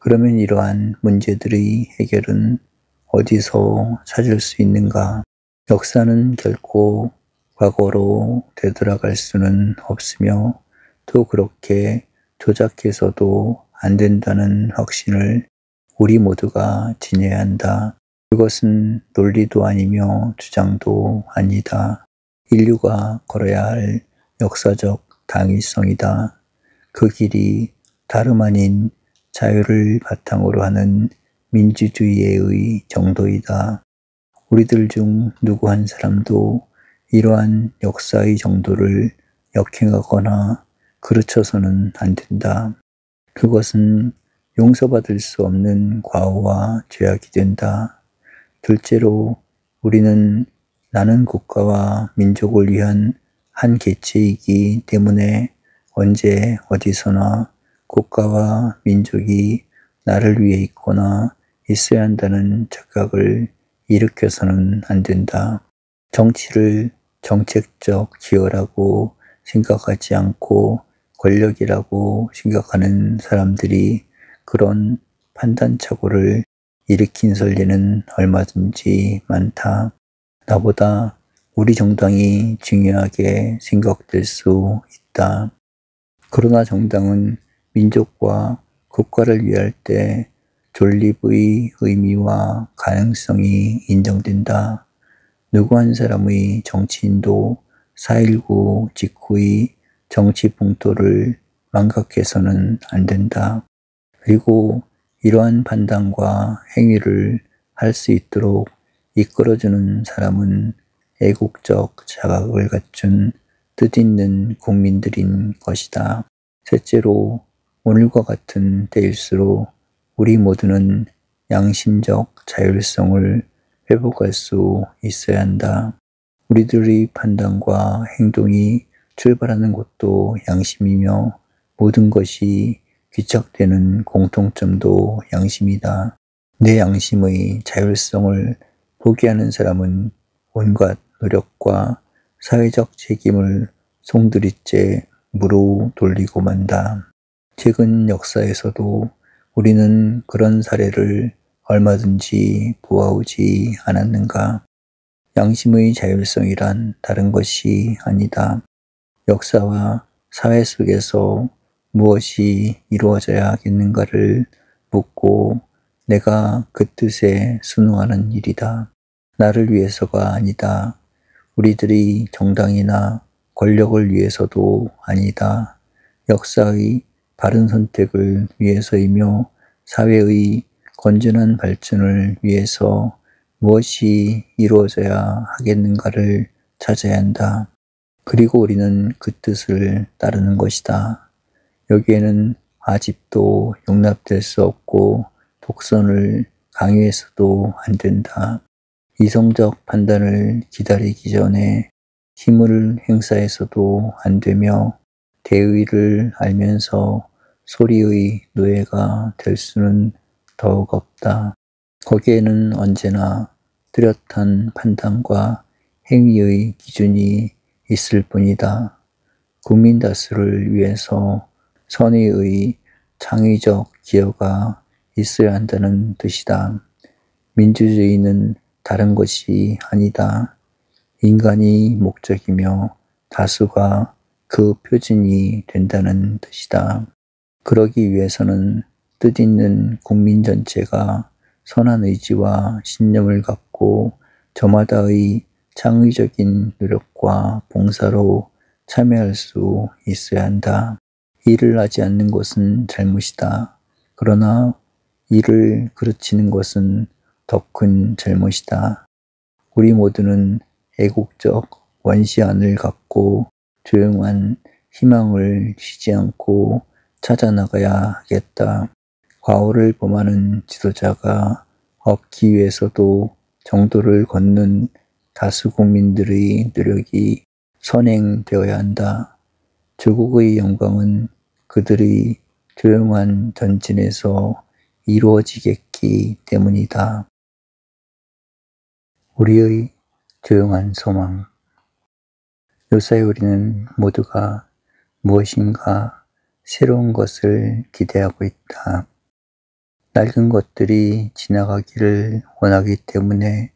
그러면 이러한 문제들의 해결은 어디서 찾을 수 있는가? 역사는 결코 과거로 되돌아갈 수는 없으며 또 그렇게 조작해서도 안 된다는 확신을 우리 모두가 지녀야 한다. 그것은 논리도 아니며 주장도 아니다. 인류가 걸어야 할 역사적 당위성이다. 그 길이 다름 아닌 자유를 바탕으로 하는 민주주의의 정도이다. 우리들 중 누구 한 사람도 이러한 역사의 정도를 역행하거나 그르쳐서는 안 된다. 그것은 용서받을 수 없는 과오와 죄악이 된다. 둘째로 우리는 나는 국가와 민족을 위한 한 개체이기 때문에 언제 어디서나 국가와 민족이 나를 위해 있거나 있어야 한다는 착각을 일으켜서는 안 된다. 정치를 정책적 기여라고 생각하지 않고 권력이라고 생각하는 사람들이 그런 판단착오를 일으킨 선례는 얼마든지 많다. 나보다 우리 정당이 중요하게 생각될 수 있다. 그러나 정당은 민족과 국가를 위할 때 존립의 의미와 가능성이 인정된다. 누구 한 사람의 정치인도 4.19 직후의 정치 풍토를 망각해서는 안 된다. 그리고 이러한 판단과 행위를 할 수 있도록 이끌어주는 사람은 애국적 자각을 갖춘 뜻있는 국민들인 것이다. 셋째로 오늘과 같은 때일수록 우리 모두는 양심적 자율성을 회복할 수 있어야 한다. 우리들의 판단과 행동이 출발하는 곳도 양심이며 모든 것이 귀착되는 공통점도 양심이다. 내 양심의 자율성을 포기하는 사람은 온갖 노력과 사회적 책임을 송두리째 무로 돌리고 만다. 최근 역사에서도 우리는 그런 사례를 얼마든지 보아오지 않았는가? 양심의 자율성이란 다른 것이 아니다. 역사와 사회 속에서 무엇이 이루어져야 하겠는가를 묻고 내가 그 뜻에 순응하는 일이다. 나를 위해서가 아니다. 우리들이 정당이나 권력을 위해서도 아니다. 역사의 바른 선택을 위해서이며 사회의 건전한 발전을 위해서 무엇이 이루어져야 하겠는가를 찾아야 한다. 그리고 우리는 그 뜻을 따르는 것이다. 여기에는 아집도 용납될 수 없고 독선을 강요해서도 안 된다. 이성적 판단을 기다리기 전에 힘을 행사해서도 안 되며 대의를 알면서 소리의 노예가 될 수는 더욱 없다. 거기에는 언제나 뚜렷한 판단과 행위의 기준이 있을 뿐이다. 국민 다수를 위해서 선의의 창의적 기여가 있어야 한다는 뜻이다. 민주주의는 다른 것이 아니다. 인간이 목적이며 다수가 그 표준이 된다는 뜻이다. 그러기 위해서는 뜻있는 국민 전체가 선한 의지와 신념을 갖고 저마다의 창의적인 노력과 봉사로 참여할 수 있어야 한다. 일을 하지 않는 것은 잘못이다. 그러나 일을 그르치는 것은 더 큰 잘못이다. 우리 모두는 애국적 원시안을 갖고 조용한 희망을 쉬지 않고 찾아나가야 하겠다. 과오를 범하는 지도자가 없기 위해서도 정도를 걷는 다수 국민들의 노력이 선행되어야 한다. 조국의 영광은 그들의 조용한 전진에서 이루어지겠기 때문이다. 우리의 조용한 소망. 요새 우리는 모두가 무엇인가 새로운 것을 기대하고 있다. 낡은 것들이 지나가기를 원하기 때문에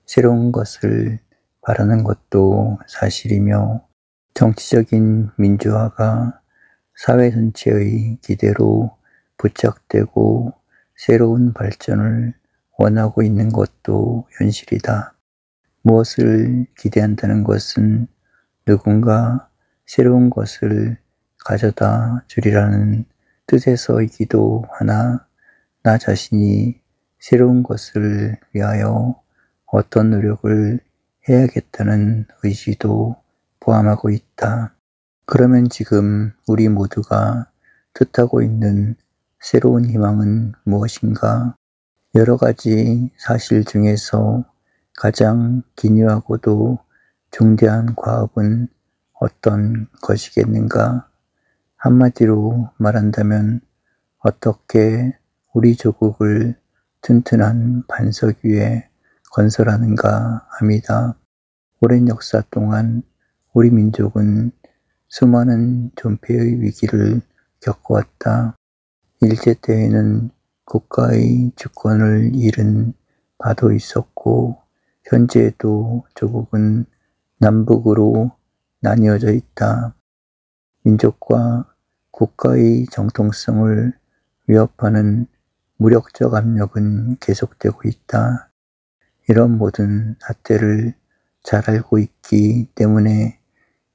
새로운 것을 바라는 것도 사실이며 정치적인 민주화가 사회 전체의 기대로 부착되고 새로운 발전을 원하고 있는 것도 현실이다. 무엇을 기대한다는 것은 누군가 새로운 것을 가져다 주리라는 뜻에서이기도 하나 나 자신이 새로운 것을 위하여 어떤 노력을 해야겠다는 의지도 포함하고 있다. 그러면 지금 우리 모두가 뜻하고 있는 새로운 희망은 무엇인가? 여러 가지 사실 중에서 가장 기묘하고도 중대한 과업은 어떤 것이겠는가? 한마디로 말한다면 어떻게 우리 조국을 튼튼한 반석 위에 건설하는가 합니다. 오랜 역사 동안 우리 민족은 수많은 존폐의 위기를 겪어왔다. 일제 때에는 국가의 주권을 잃은 바도 있었고 현재에도 조국은 남북으로 나뉘어져 있다. 민족과 국가의 정통성을 위협하는 무력적 압력은 계속되고 있다. 이런 모든 잣대를 잘 알고 있기 때문에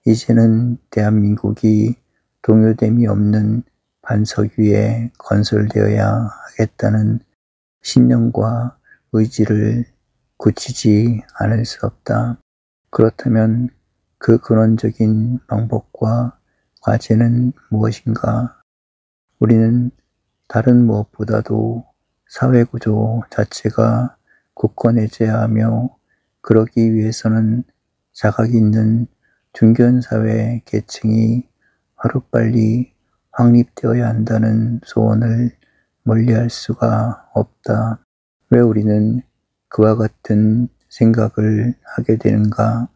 이제는 대한민국이 동요됨이 없는 반석 위에 건설되어야 하겠다는 신념과 의지를 굳히지 않을 수 없다. 그렇다면 그 근원적인 방법과 과제는 무엇인가? 우리는 다른 무엇보다도 사회구조 자체가 굳건해져야 하며 그러기 위해서는 자각 있는 중견사회 계층이 하루빨리 확립되어야 한다는 소원을 멀리할 수가 없다. 왜 우리는 그와 같은 생각을 하게 되는가?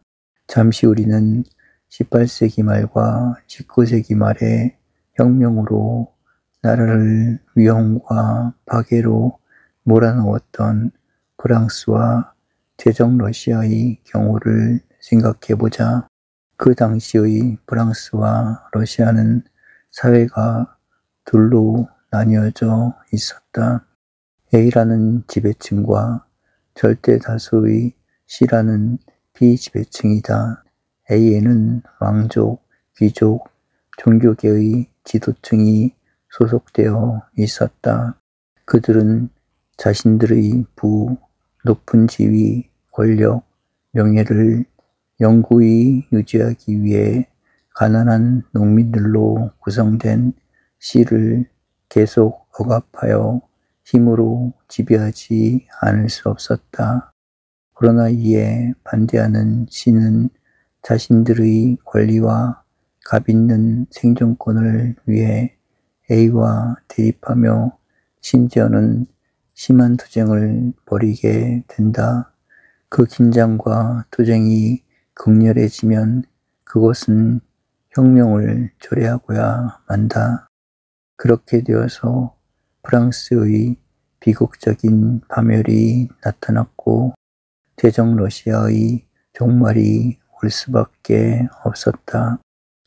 잠시 우리는 18세기 말과 19세기 말의 혁명으로 나라를 위험과 파괴로 몰아넣었던 프랑스와 제정 러시아의 경우를 생각해보자. 그 당시의 프랑스와 러시아는 사회가 둘로 나뉘어져 있었다. A라는 지배층과 절대 다수의 C라는 비지배층이다. A에는 왕족, 귀족, 종교계의 지도층이 소속되어 있었다. 그들은 자신들의 부, 높은 지위, 권력, 명예를 영구히 유지하기 위해 가난한 농민들로 구성된 C를 계속 억압하여 힘으로 지배하지 않을 수 없었다. 그러나 이에 반대하는 C는 자신들의 권리와 값있는 생존권을 위해 A와 대립하며 심지어는 심한 투쟁을 벌이게 된다. 그 긴장과 투쟁이 극렬해지면 그것은 혁명을 초래하고야 만다. 그렇게 되어서 프랑스의 비극적인 파멸이 나타났고 제정 러시아의 종말이 올 수밖에 없었다.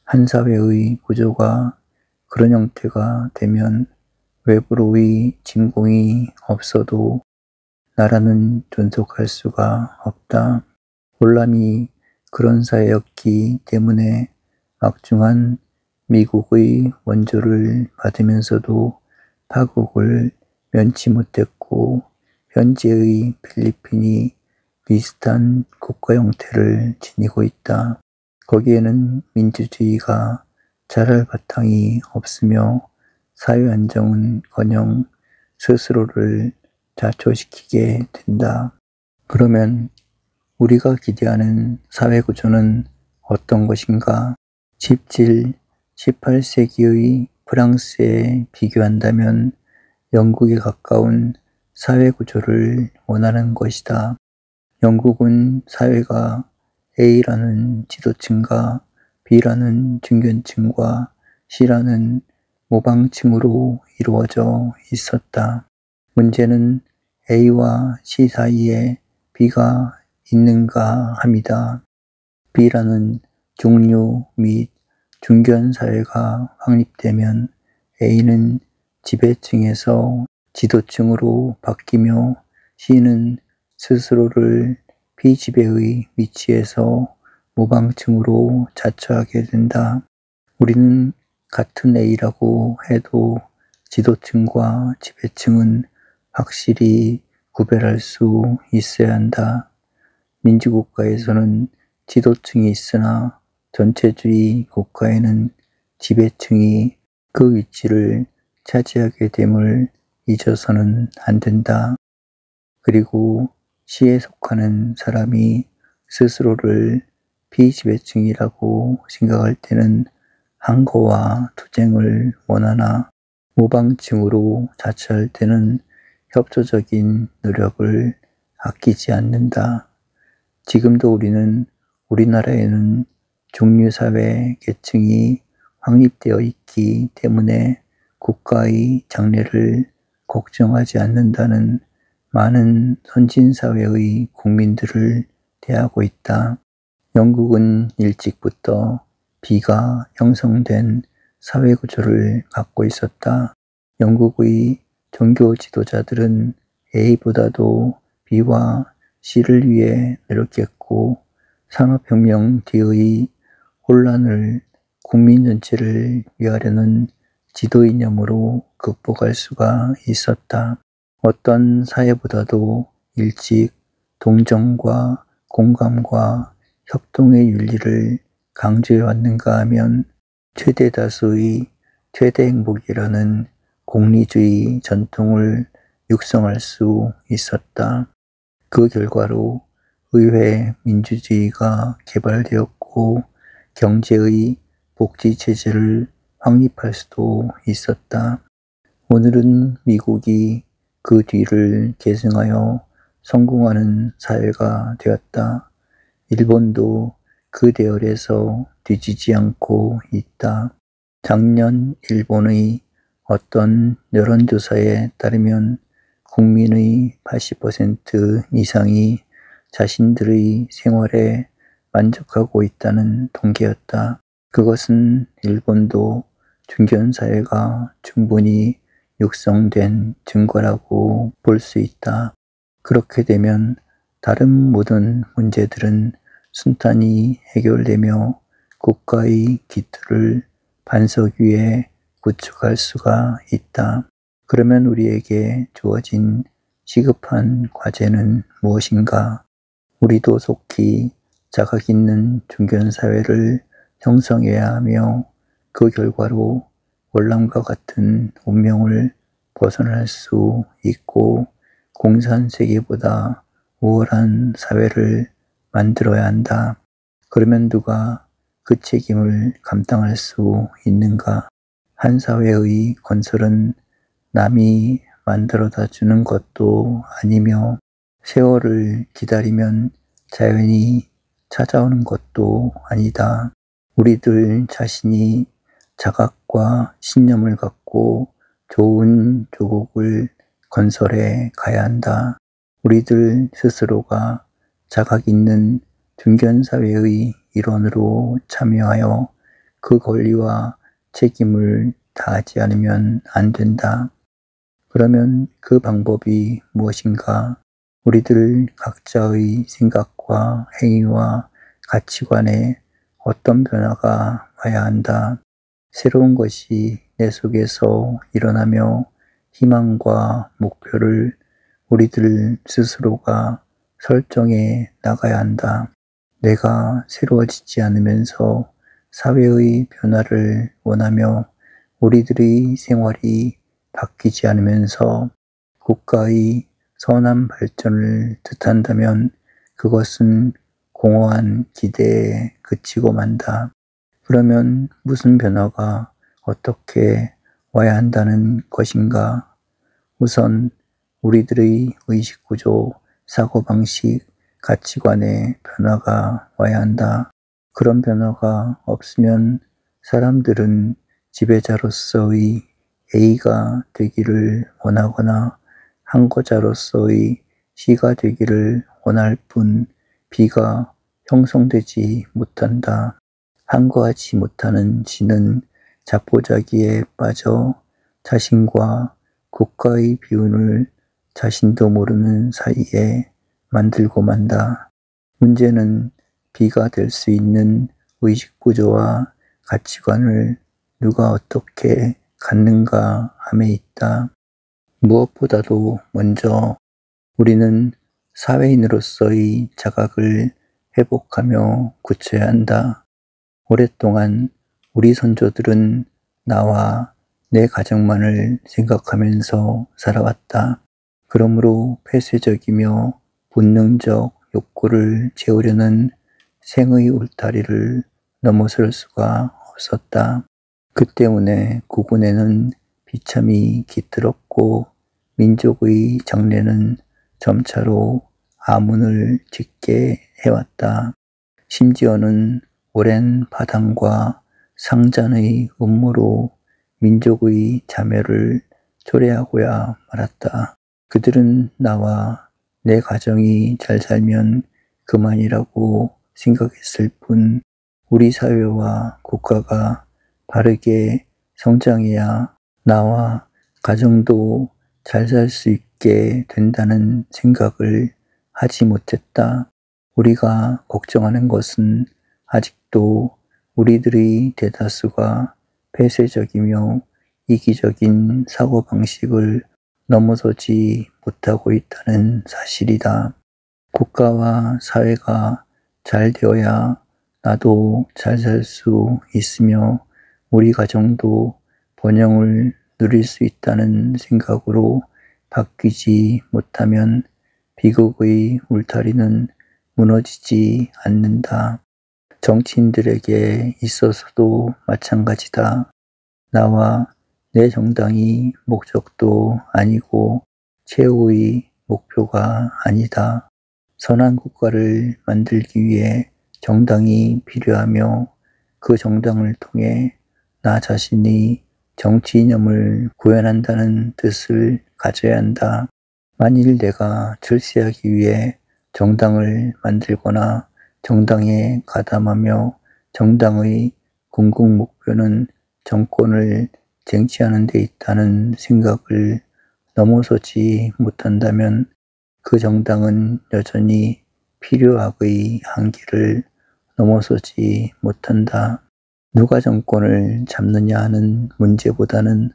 한 사회의 구조가 그런 형태가 되면 외부로의 침공이 없어도 나라는 존속할 수가 없다. 월남이 그런 사회였기 때문에 막중한 미국의 원조를 받으면서도 파국을 면치 못했고 현재의 필리핀이 비슷한 국가 형태를 지니고 있다. 거기에는 민주주의가 자랄 바탕이 없으며 사회 안정은커녕 스스로를 자초시키게 된다. 그러면 우리가 기대하는 사회구조는 어떤 것인가? 17, 18세기의 프랑스에 비교한다면 영국에 가까운 사회구조를 원하는 것이다. 영국은 사회가 A라는 지도층과 B라는 중견층과 C라는 모방층으로 이루어져 있었다. 문제는 A와 C 사이에 B가 있는가 함이다. B라는 중류 및 중견 사회가 확립되면 A는 지배층에서 지도층으로 바뀌며 C는 스스로를 피지배의 위치에서 모방층으로 자처하게 된다. 우리는 같은 A라고 해도 지도층과 지배층은 확실히 구별할 수 있어야 한다. 민주국가에서는 지도층이 있으나 전체주의 국가에는 지배층이 그 위치를 차지하게 됨을 잊어서는 안 된다. 그리고 C에 속하는 사람이 스스로를 비지배층이라고 생각할 때는 항거와 투쟁을 원하나 모방층으로 자처할 때는 협조적인 노력을 아끼지 않는다. 지금도 우리는 우리나라에는 중류사회 계층이 확립되어 있기 때문에 국가의 장래를 걱정하지 않는다는 많은 선진사회의 국민들을 대하고 있다. 영국은 일찍부터 B가 형성된 사회구조를 갖고 있었다. 영국의 종교 지도자들은 A보다도 B와 C를 위해 노력했고 산업혁명 뒤의 혼란을 국민 전체를 위하려는 지도 이념으로 극복할 수가 있었다. 어떤 사회보다도 일찍 동정과 공감과 협동의 윤리를 강조해 왔는가 하면 최대 다수의 최대 행복이라는 공리주의 전통을 육성할 수 있었다. 그 결과로 의회 민주주의가 개발되었고 경제의 복지체제를 확립할 수도 있었다. 오늘은 미국이 그 뒤를 계승하여 성공하는 사회가 되었다. 일본도 그 대열에서 뒤지지 않고 있다. 작년 일본의 어떤 여론조사에 따르면 국민의 80% 이상이 자신들의 생활에 만족하고 있다는 통계였다. 그것은 일본도 중견사회가 충분히 육성된 증거라고 볼 수 있다. 그렇게 되면 다른 모든 문제들은 순탄히 해결되며 국가의 기틀을 반석 위에 구축할 수가 있다. 그러면 우리에게 주어진 시급한 과제는 무엇인가? 우리도 속히 자각 있는 중견사회를 형성해야 하며 그 결과로 월남과 같은 운명을 벗어날 수 있고 공산세계보다 우월한 사회를 만들어야 한다. 그러면 누가 그 책임을 감당할 수 있는가? 한 사회의 건설은 남이 만들어다 주는 것도 아니며 세월을 기다리면 자연히 찾아오는 것도 아니다. 우리들 자신이 자각과 신념을 갖고 좋은 조국을 건설해 가야 한다. 우리들 스스로가 자각 있는 중견사회의 일원으로 참여하여 그 권리와 책임을 다하지 않으면 안 된다. 그러면 그 방법이 무엇인가? 우리들 각자의 생각과 행위와 가치관에 어떤 변화가 와야 한다. 새로운 것이 내 속에서 일어나며 희망과 목표를 우리들 스스로가 설정해 나가야 한다. 내가 새로워지지 않으면서 사회의 변화를 원하며 우리들의 생활이 바뀌지 않으면서 국가의 선한 발전을 뜻한다면 그것은 공허한 기대에 그치고 만다. 그러면 무슨 변화가 어떻게 와야 한다는 것인가? 우선 우리들의 의식구조, 사고방식, 가치관의 변화가 와야 한다. 그런 변화가 없으면 사람들은 지배자로서의 A가 되기를 원하거나 항거자로서의 C가 되기를 원할 뿐 B가 형성되지 못한다. 항거하지 못하는 C는 자포자기에 빠져 자신과 국가의 비운을 자신도 모르는 사이에 만들고 만다. 문제는 B가 될 수 있는 의식구조와 가치관을 누가 어떻게 갖는가 함에 있다. 무엇보다도 먼저 우리는 사회인으로서의 자각을 회복하며 굳혀야 한다. 오랫동안 우리 선조들은 나와 내 가정만을 생각하면서 살아왔다. 그러므로 폐쇄적이며 본능적 욕구를 채우려는 생의 울타리를 넘어설 수가 없었다. 그 때문에 국군에는 비참이 깃들었고 민족의 장래는 점차로 아문을 짓게 해왔다. 심지어는 오랜 파당과 상잔의 음모로 민족의 자멸을 초래하고야 말았다. 그들은 나와 내 가정이 잘 살면 그만이라고 생각했을 뿐 우리 사회와 국가가 바르게 성장해야 나와 가정도 잘 살 수 있게 된다는 생각을 하지 못했다. 우리가 걱정하는 것은 아직도 우리들의 대다수가 폐쇄적이며 이기적인 사고방식을 넘어서지 못하고 있다는 사실이다. 국가와 사회가 잘 되어야 나도 잘 살 수 있으며 우리 가정도 번영을 누릴 수 있다는 생각으로 바뀌지 못하면 비극의 울타리는 무너지지 않는다. 정치인들에게 있어서도 마찬가지다. 나와 내 정당이 목적도 아니고 최후의 목표가 아니다. 선한 국가를 만들기 위해 정당이 필요하며 그 정당을 통해 나 자신이 정치 이념을 구현한다는 뜻을 가져야 한다. 만일 내가 출세하기 위해 정당을 만들거나 정당에 가담하며 정당의 궁극 목표는 정권을 쟁취하는 데 있다는 생각을 넘어서지 못한다면 그 정당은 여전히 필요악의 한계를 넘어서지 못한다. 누가 정권을 잡느냐 하는 문제보다는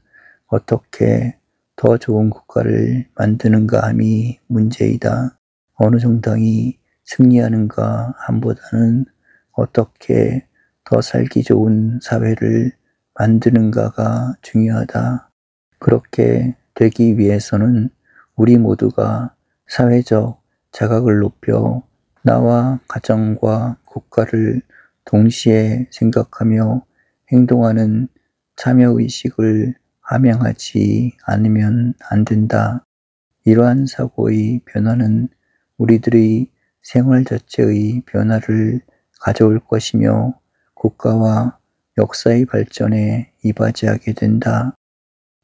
어떻게 더 좋은 국가를 만드는가 함이 문제이다. 어느 정당이 승리하는가 함보다는 어떻게 더 살기 좋은 사회를 만드는가가 중요하다. 그렇게 되기 위해서는 우리 모두가 사회적 자각을 높여 나와 가정과 국가를 동시에 생각하며 행동하는 참여의식을 함양하지 않으면 안 된다. 이러한 사고의 변화는 우리들의 생활 자체의 변화를 가져올 것이며 국가와 역사의 발전에 이바지하게 된다.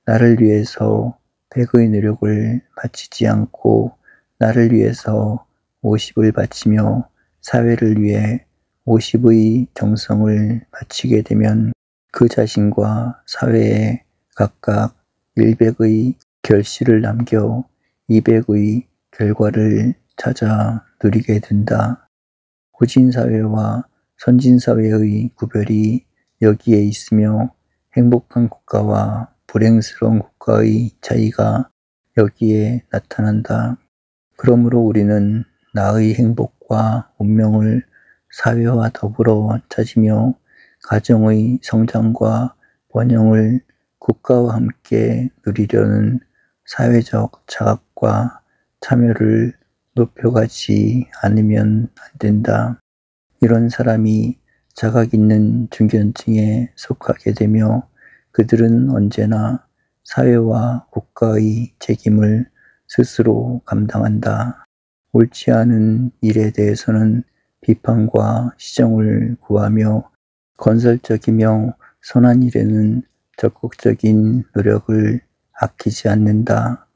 나를 위해서 100의 노력을 바치지 않고 나를 위해서 50을 바치며 사회를 위해 50의 정성을 바치게 되면 그 자신과 사회에 각각 100의 결실을 남겨 200의 결과를 찾아 누리게 된다. 후진사회와 선진사회의 구별이 여기에 있으며 행복한 국가와 불행스러운 국가의 차이가 여기에 나타난다. 그러므로 우리는 나의 행복과 운명을 사회와 더불어 찾으며 가정의 성장과 번영을 국가와 함께 누리려는 사회적 자각과 참여를 높여가지 않으면 안 된다. 이런 사람이 자각 있는 중견층에 속하게 되며 그들은 언제나 사회와 국가의 책임을 스스로 감당한다. 옳지 않은 일에 대해서는 비판과 시정을 구하며 건설적이며 선한 일에는 적극적인 노력을 아끼지 않는다.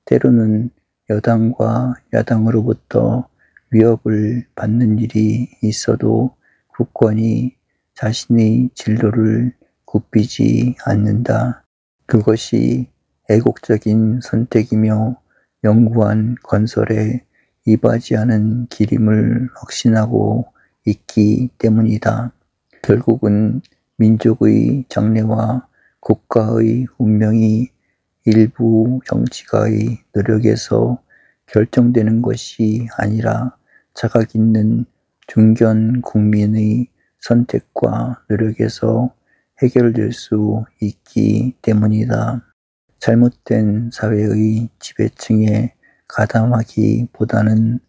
때로는 여당과 야당으로부터 위협을 받는 일이 있어도 국권이 자신의 진로를 굽히지 않는다. 그것이 애국적인 선택이며 영구한 건설에 이바지하는 길임을 확신하고 있기 때문이다. 결국은 민족의 장래와 국가의 운명이 일부 정치가의 노력에서 결정되는 것이 아니라 자각 있는 중견 국민의 선택과 노력에서 해결될 수 있기 때문이다. 잘못된 사회의 지배층에 가담하기보다는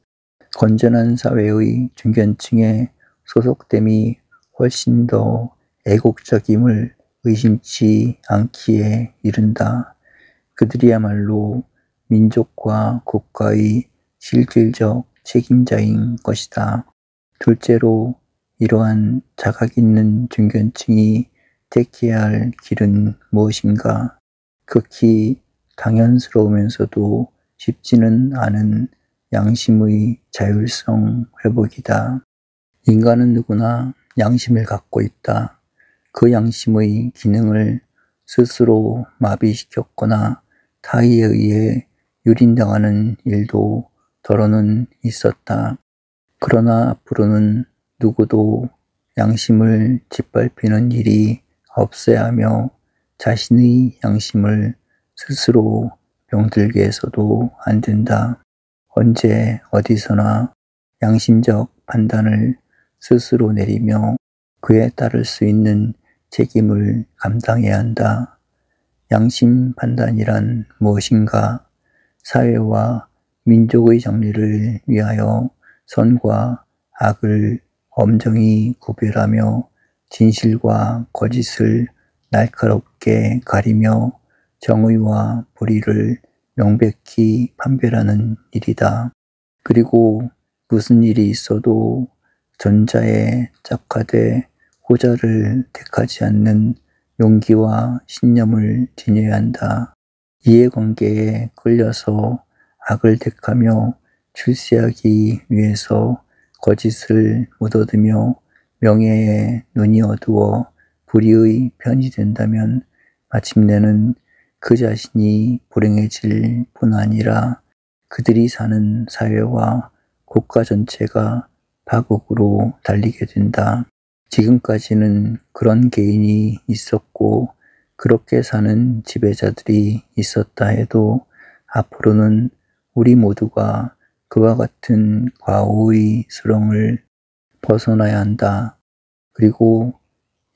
건전한 사회의 중견층에 소속됨이 훨씬 더 애국적임을 의심치 않기에 이른다. 그들이야말로 민족과 국가의 실질적 책임자인 것이다. 둘째로 이러한 자각 있는 중견층이 택해야 할 길은 무엇인가? 극히 당연스러우면서도 쉽지는 않은 양심의 자율성 회복이다. 인간은 누구나 양심을 갖고 있다. 그 양심의 기능을 스스로 마비시켰거나 타의에 의해 유린당하는 일도 더러는 있었다. 그러나 앞으로는 누구도 양심을 짓밟히는 일이 없어야 하며 자신의 양심을 스스로 병들게 해서도 안 된다. 언제 어디서나 양심적 판단을 스스로 내리며 그에 따를 수 있는 책임을 감당해야 한다. 양심 판단이란 무엇인가? 사회와 민족의 정리를 위하여 선과 악을 엄정히 구별하며 진실과 거짓을 날카롭게 가리며 정의와 불의를 명백히 판별하는 일이다. 그리고 무슨 일이 있어도 전자에 짝하되 후자를 택하지 않는 용기와 신념을 지녀야 한다. 이해관계에 끌려서 악을 택하며 출세하기 위해서 거짓을 묻어두며 명예에 눈이 어두워 불의의 편이 된다면 마침내는 그 자신이 불행해질 뿐 아니라 그들이 사는 사회와 국가 전체가 파국으로 달리게 된다. 지금까지는 그런 개인이 있었고 그렇게 사는 지배자들이 있었다 해도 앞으로는 우리 모두가 그와 같은 과오의 수렁을 벗어나야 한다. 그리고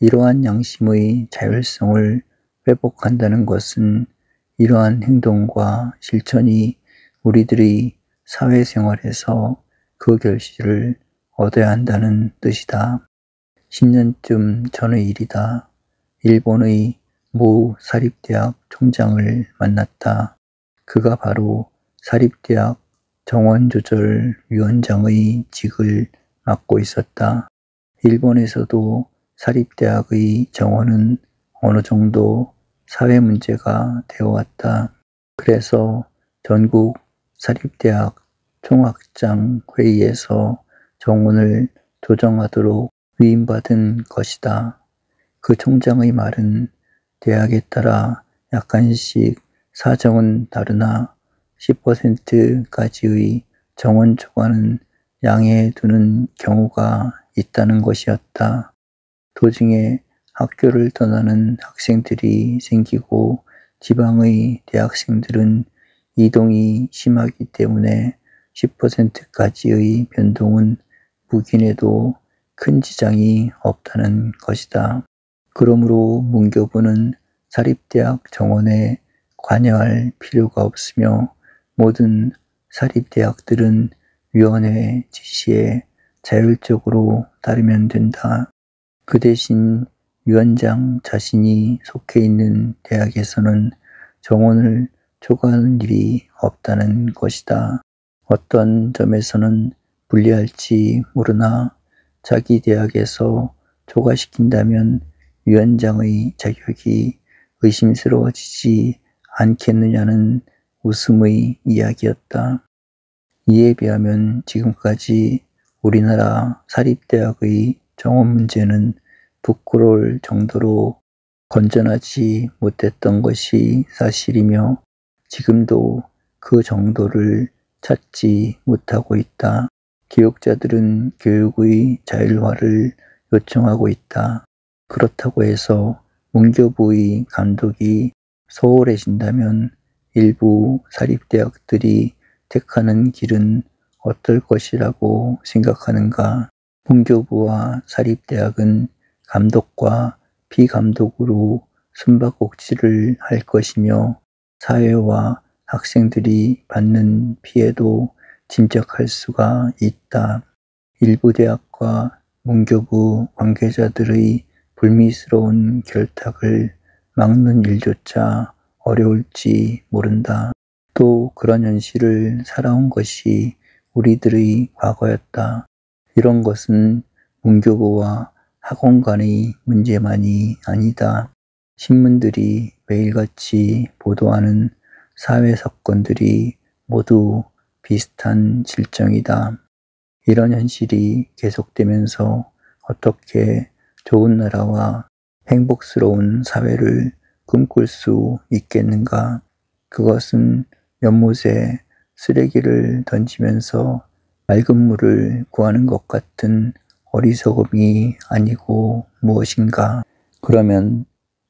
이러한 양심의 자율성을 회복한다는 것은 이러한 행동과 실천이 우리들의 사회생활에서 그 결실을 얻어야 한다는 뜻이다. 10년쯤 전의 일이다. 일본의 모 사립대학 총장을 만났다. 그가 바로 사립대학 정원조절위원장의 직을 맡고 있었다. 일본에서도 사립대학의 정원은 어느 정도 사회 문제가 되어왔다. 그래서 전국 사립대학 총학장 회의에서 정원을 조정하도록 위임받은 것이다. 그 총장의 말은 대학에 따라 약간씩 사정은 다르나 10%까지의 정원 초과는 양해해 두는 경우가 있다는 것이었다. 도중에 학교를 떠나는 학생들이 생기고 지방의 대학생들은 이동이 심하기 때문에 10%까지의 변동은 묵인해도 큰 지장이 없다는 것이다. 그러므로 문교부는 사립대학 정원에 관여할 필요가 없으며 모든 사립대학들은 위원회 지시에 자율적으로 따르면 된다. 그 대신 위원장 자신이 속해 있는 대학에서는 정원을 초과하는 일이 없다는 것이다. 어떤 점에서는 불리할지 모르나 자기 대학에서 초과시킨다면 위원장의 자격이 의심스러워지지 않겠느냐는 웃음의 이야기였다. 이에 비하면 지금까지 우리나라 사립대학의 정원 문제는 부끄러울 정도로 건전하지 못했던 것이 사실이며 지금도 그 정도를 찾지 못하고 있다. 교육자들은 교육의 자율화를 요청하고 있다. 그렇다고 해서 문교부의 감독이 소홀해진다면 일부 사립대학들이 택하는 길은 어떨 것이라고 생각하는가? 문교부와 사립대학은 감독과 비감독으로 숨바꼭질을 할 것이며 사회와 학생들이 받는 피해도 짐작할 수가 있다. 일부 대학과 문교부 관계자들의 불미스러운 결탁을 막는 일조차 어려울지 모른다. 또 그런 현실을 살아온 것이 우리들의 과거였다. 이런 것은 문교부와 학원 간의 문제만이 아니다. 신문들이 매일같이 보도하는 사회 사건들이 모두 비슷한 실정이다. 이런 현실이 계속되면서 어떻게 좋은 나라와 행복스러운 사회를 꿈꿀 수 있겠는가? 그것은 연못에 쓰레기를 던지면서 맑은 물을 구하는 것 같은 어리석음이 아니고 무엇인가? 그러면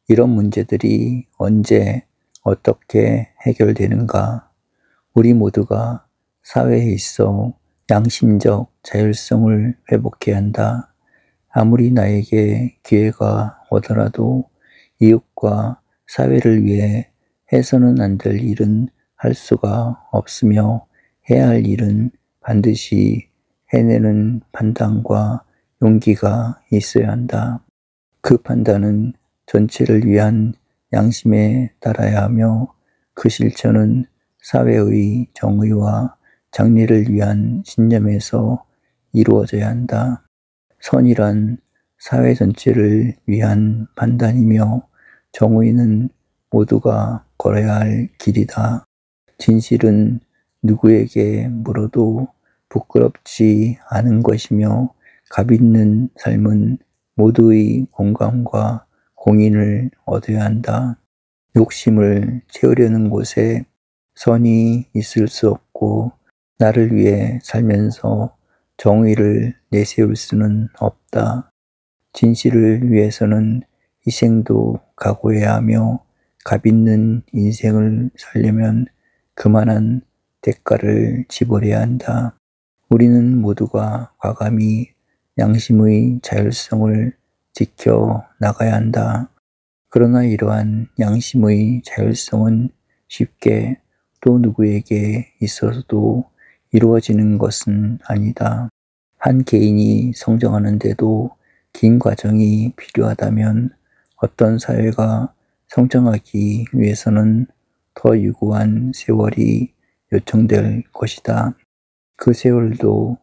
이런 문제들이 언제 어떻게 해결되는가? 우리 모두가 사회에 있어 양심적 자율성을 회복해야 한다. 아무리 나에게 기회가 오더라도 이웃과 사회를 위해 해서는 안 될 일은 할 수가 없으며 해야 할 일은 반드시 해내는 판단과 용기가 있어야 한다. 그 판단은 전체를 위한 양심에 따라야 하며 그 실천은 사회의 정의와 장래를 위한 신념에서 이루어져야 한다. 선이란 사회 전체를 위한 판단이며 정의는 모두가 걸어야 할 길이다. 진실은 누구에게 물어도 부끄럽지 않은 것이며 값 있는 삶은 모두의 공감과 공인을 얻어야 한다. 욕심을 채우려는 곳에 선이 있을 수 없고 나를 위해 살면서 정의를 내세울 수는 없다. 진실을 위해서는 희생도 각오해야 하며 값 있는 인생을 살려면 그만한 대가를 지불해야 한다. 우리는 모두가 과감히 양심의 자율성을 지켜 나가야 한다. 그러나 이러한 양심의 자율성은 쉽게 또 누구에게 있어서도 이루어지는 것은 아니다. 한 개인이 성장하는데도 긴 과정이 필요하다면 어떤 사회가 성장하기 위해서는 더 유구한 세월이 요청될 것이다. 그 세월도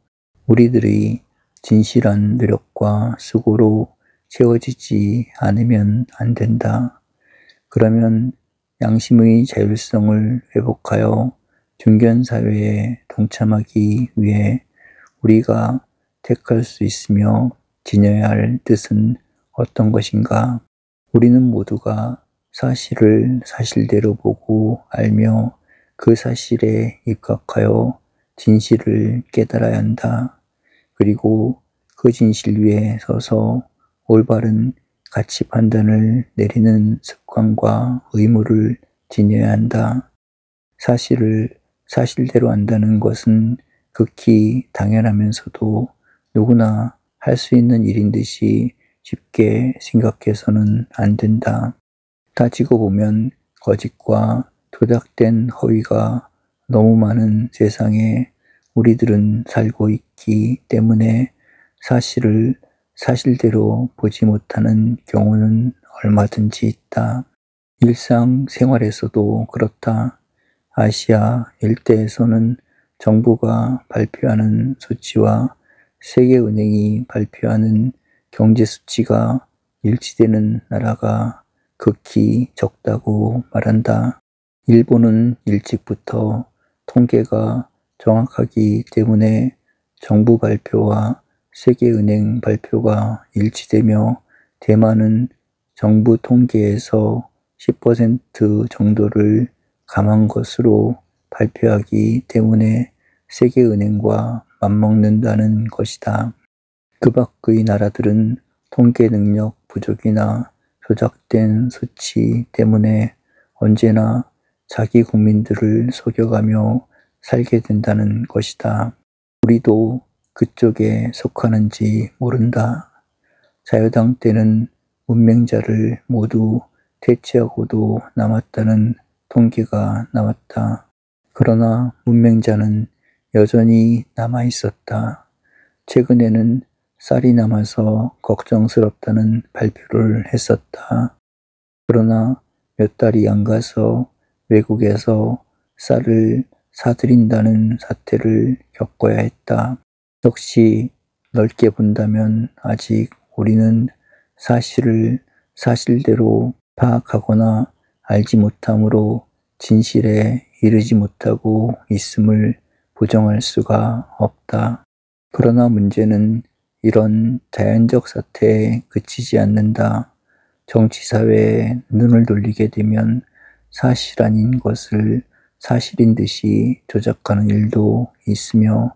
우리들의 진실한 노력과 수고로 채워지지 않으면 안 된다. 그러면 양심의 자율성을 회복하여 중견사회에 동참하기 위해 우리가 택할 수 있으며 지녀야 할 뜻은 어떤 것인가? 우리는 모두가 사실을 사실대로 보고 알며 그 사실에 입각하여 진실을 깨달아야 한다. 그리고 그 진실 위에 서서 올바른 가치 판단을 내리는 습관과 의무를 지녀야 한다. 사실을 사실대로 안다는 것은 극히 당연하면서도 누구나 할 수 있는 일인 듯이 쉽게 생각해서는 안 된다. 따지고 보면 거짓과 조작된 허위가 너무 많은 세상에 우리들은 살고 있기 때문에 사실을 사실대로 보지 못하는 경우는 얼마든지 있다. 일상생활에서도 그렇다. 아시아 일대에서는 정부가 발표하는 수치와 세계은행이 발표하는 경제 수치가 일치되는 나라가 극히 적다고 말한다. 일본은 일찍부터 통계가 정확하기 때문에 정부 발표와 세계은행 발표가 일치되며 대만은 정부 통계에서 10% 정도를 감한 것으로 발표하기 때문에 세계은행과 맞먹는다는 것이다. 그 밖의 나라들은 통계 능력 부족이나 조작된 수치 때문에 언제나 자기 국민들을 속여가며 살게 된다는 것이다. 우리도 그쪽에 속하는지 모른다. 자유당 때는 문맹자를 모두 퇴치하고도 남았다는 통계가 나왔다. 그러나 문맹자는 여전히 남아있었다. 최근에는 쌀이 남아서 걱정스럽다는 발표를 했었다. 그러나 몇 달이 안 가서 외국에서 쌀을 사들인다는 사태를 겪어야 했다. 역시 넓게 본다면 아직 우리는 사실을 사실대로 파악하거나 알지 못함으로 진실에 이르지 못하고 있음을 부정할 수가 없다. 그러나 문제는 이런 자연적 사태에 그치지 않는다. 정치사회에 눈을 돌리게 되면 사실 아닌 것을 사실인 듯이 조작하는 일도 있으며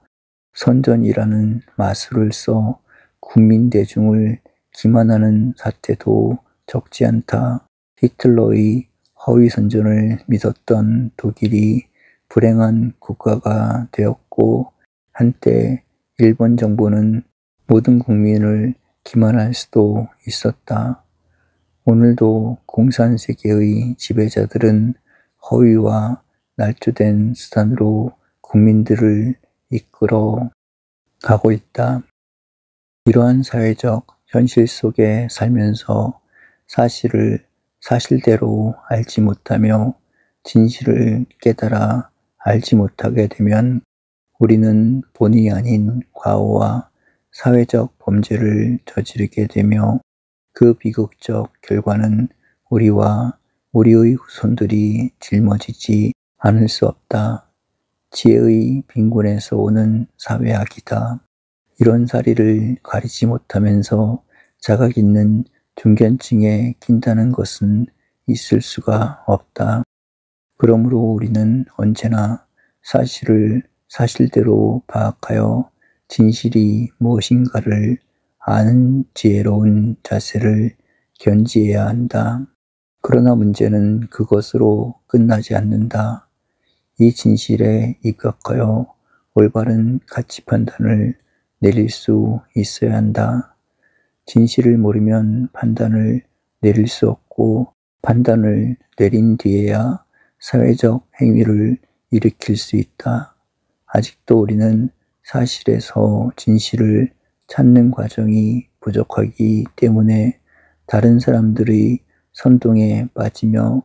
선전이라는 마술을 써 국민 대중을 기만하는 사태도 적지 않다. 히틀러의 허위 선전을 믿었던 독일이 불행한 국가가 되었고 한때 일본 정부는 모든 국민을 기만할 수도 있었다. 오늘도 공산세계의 지배자들은 허위와 날조된 수단으로 국민들을 이끌어 가고 있다. 이러한 사회적 현실 속에 살면서 사실을 사실대로 알지 못하며 진실을 깨달아 알지 못하게 되면 우리는 본의 아닌 과오와 사회적 범죄를 저지르게 되며 그 비극적 결과는 우리와 우리의 후손들이 짊어지지 않을 수 없다. 지혜의 빈곤에서 오는 사회악이다. 이런 사리를 가리지 못하면서 자각 있는 중견층에 낀다는 것은 있을 수가 없다. 그러므로 우리는 언제나 사실을 사실대로 파악하여 진실이 무엇인가를 아는 지혜로운 자세를 견지해야 한다. 그러나 문제는 그것으로 끝나지 않는다. 이 진실에 입각하여 올바른 가치 판단을 내릴 수 있어야 한다. 진실을 모르면 판단을 내릴 수 없고 판단을 내린 뒤에야 사회적 행위를 일으킬 수 있다. 아직도 우리는 사실에서 진실을 찾는 과정이 부족하기 때문에 다른 사람들의 선동에 빠지며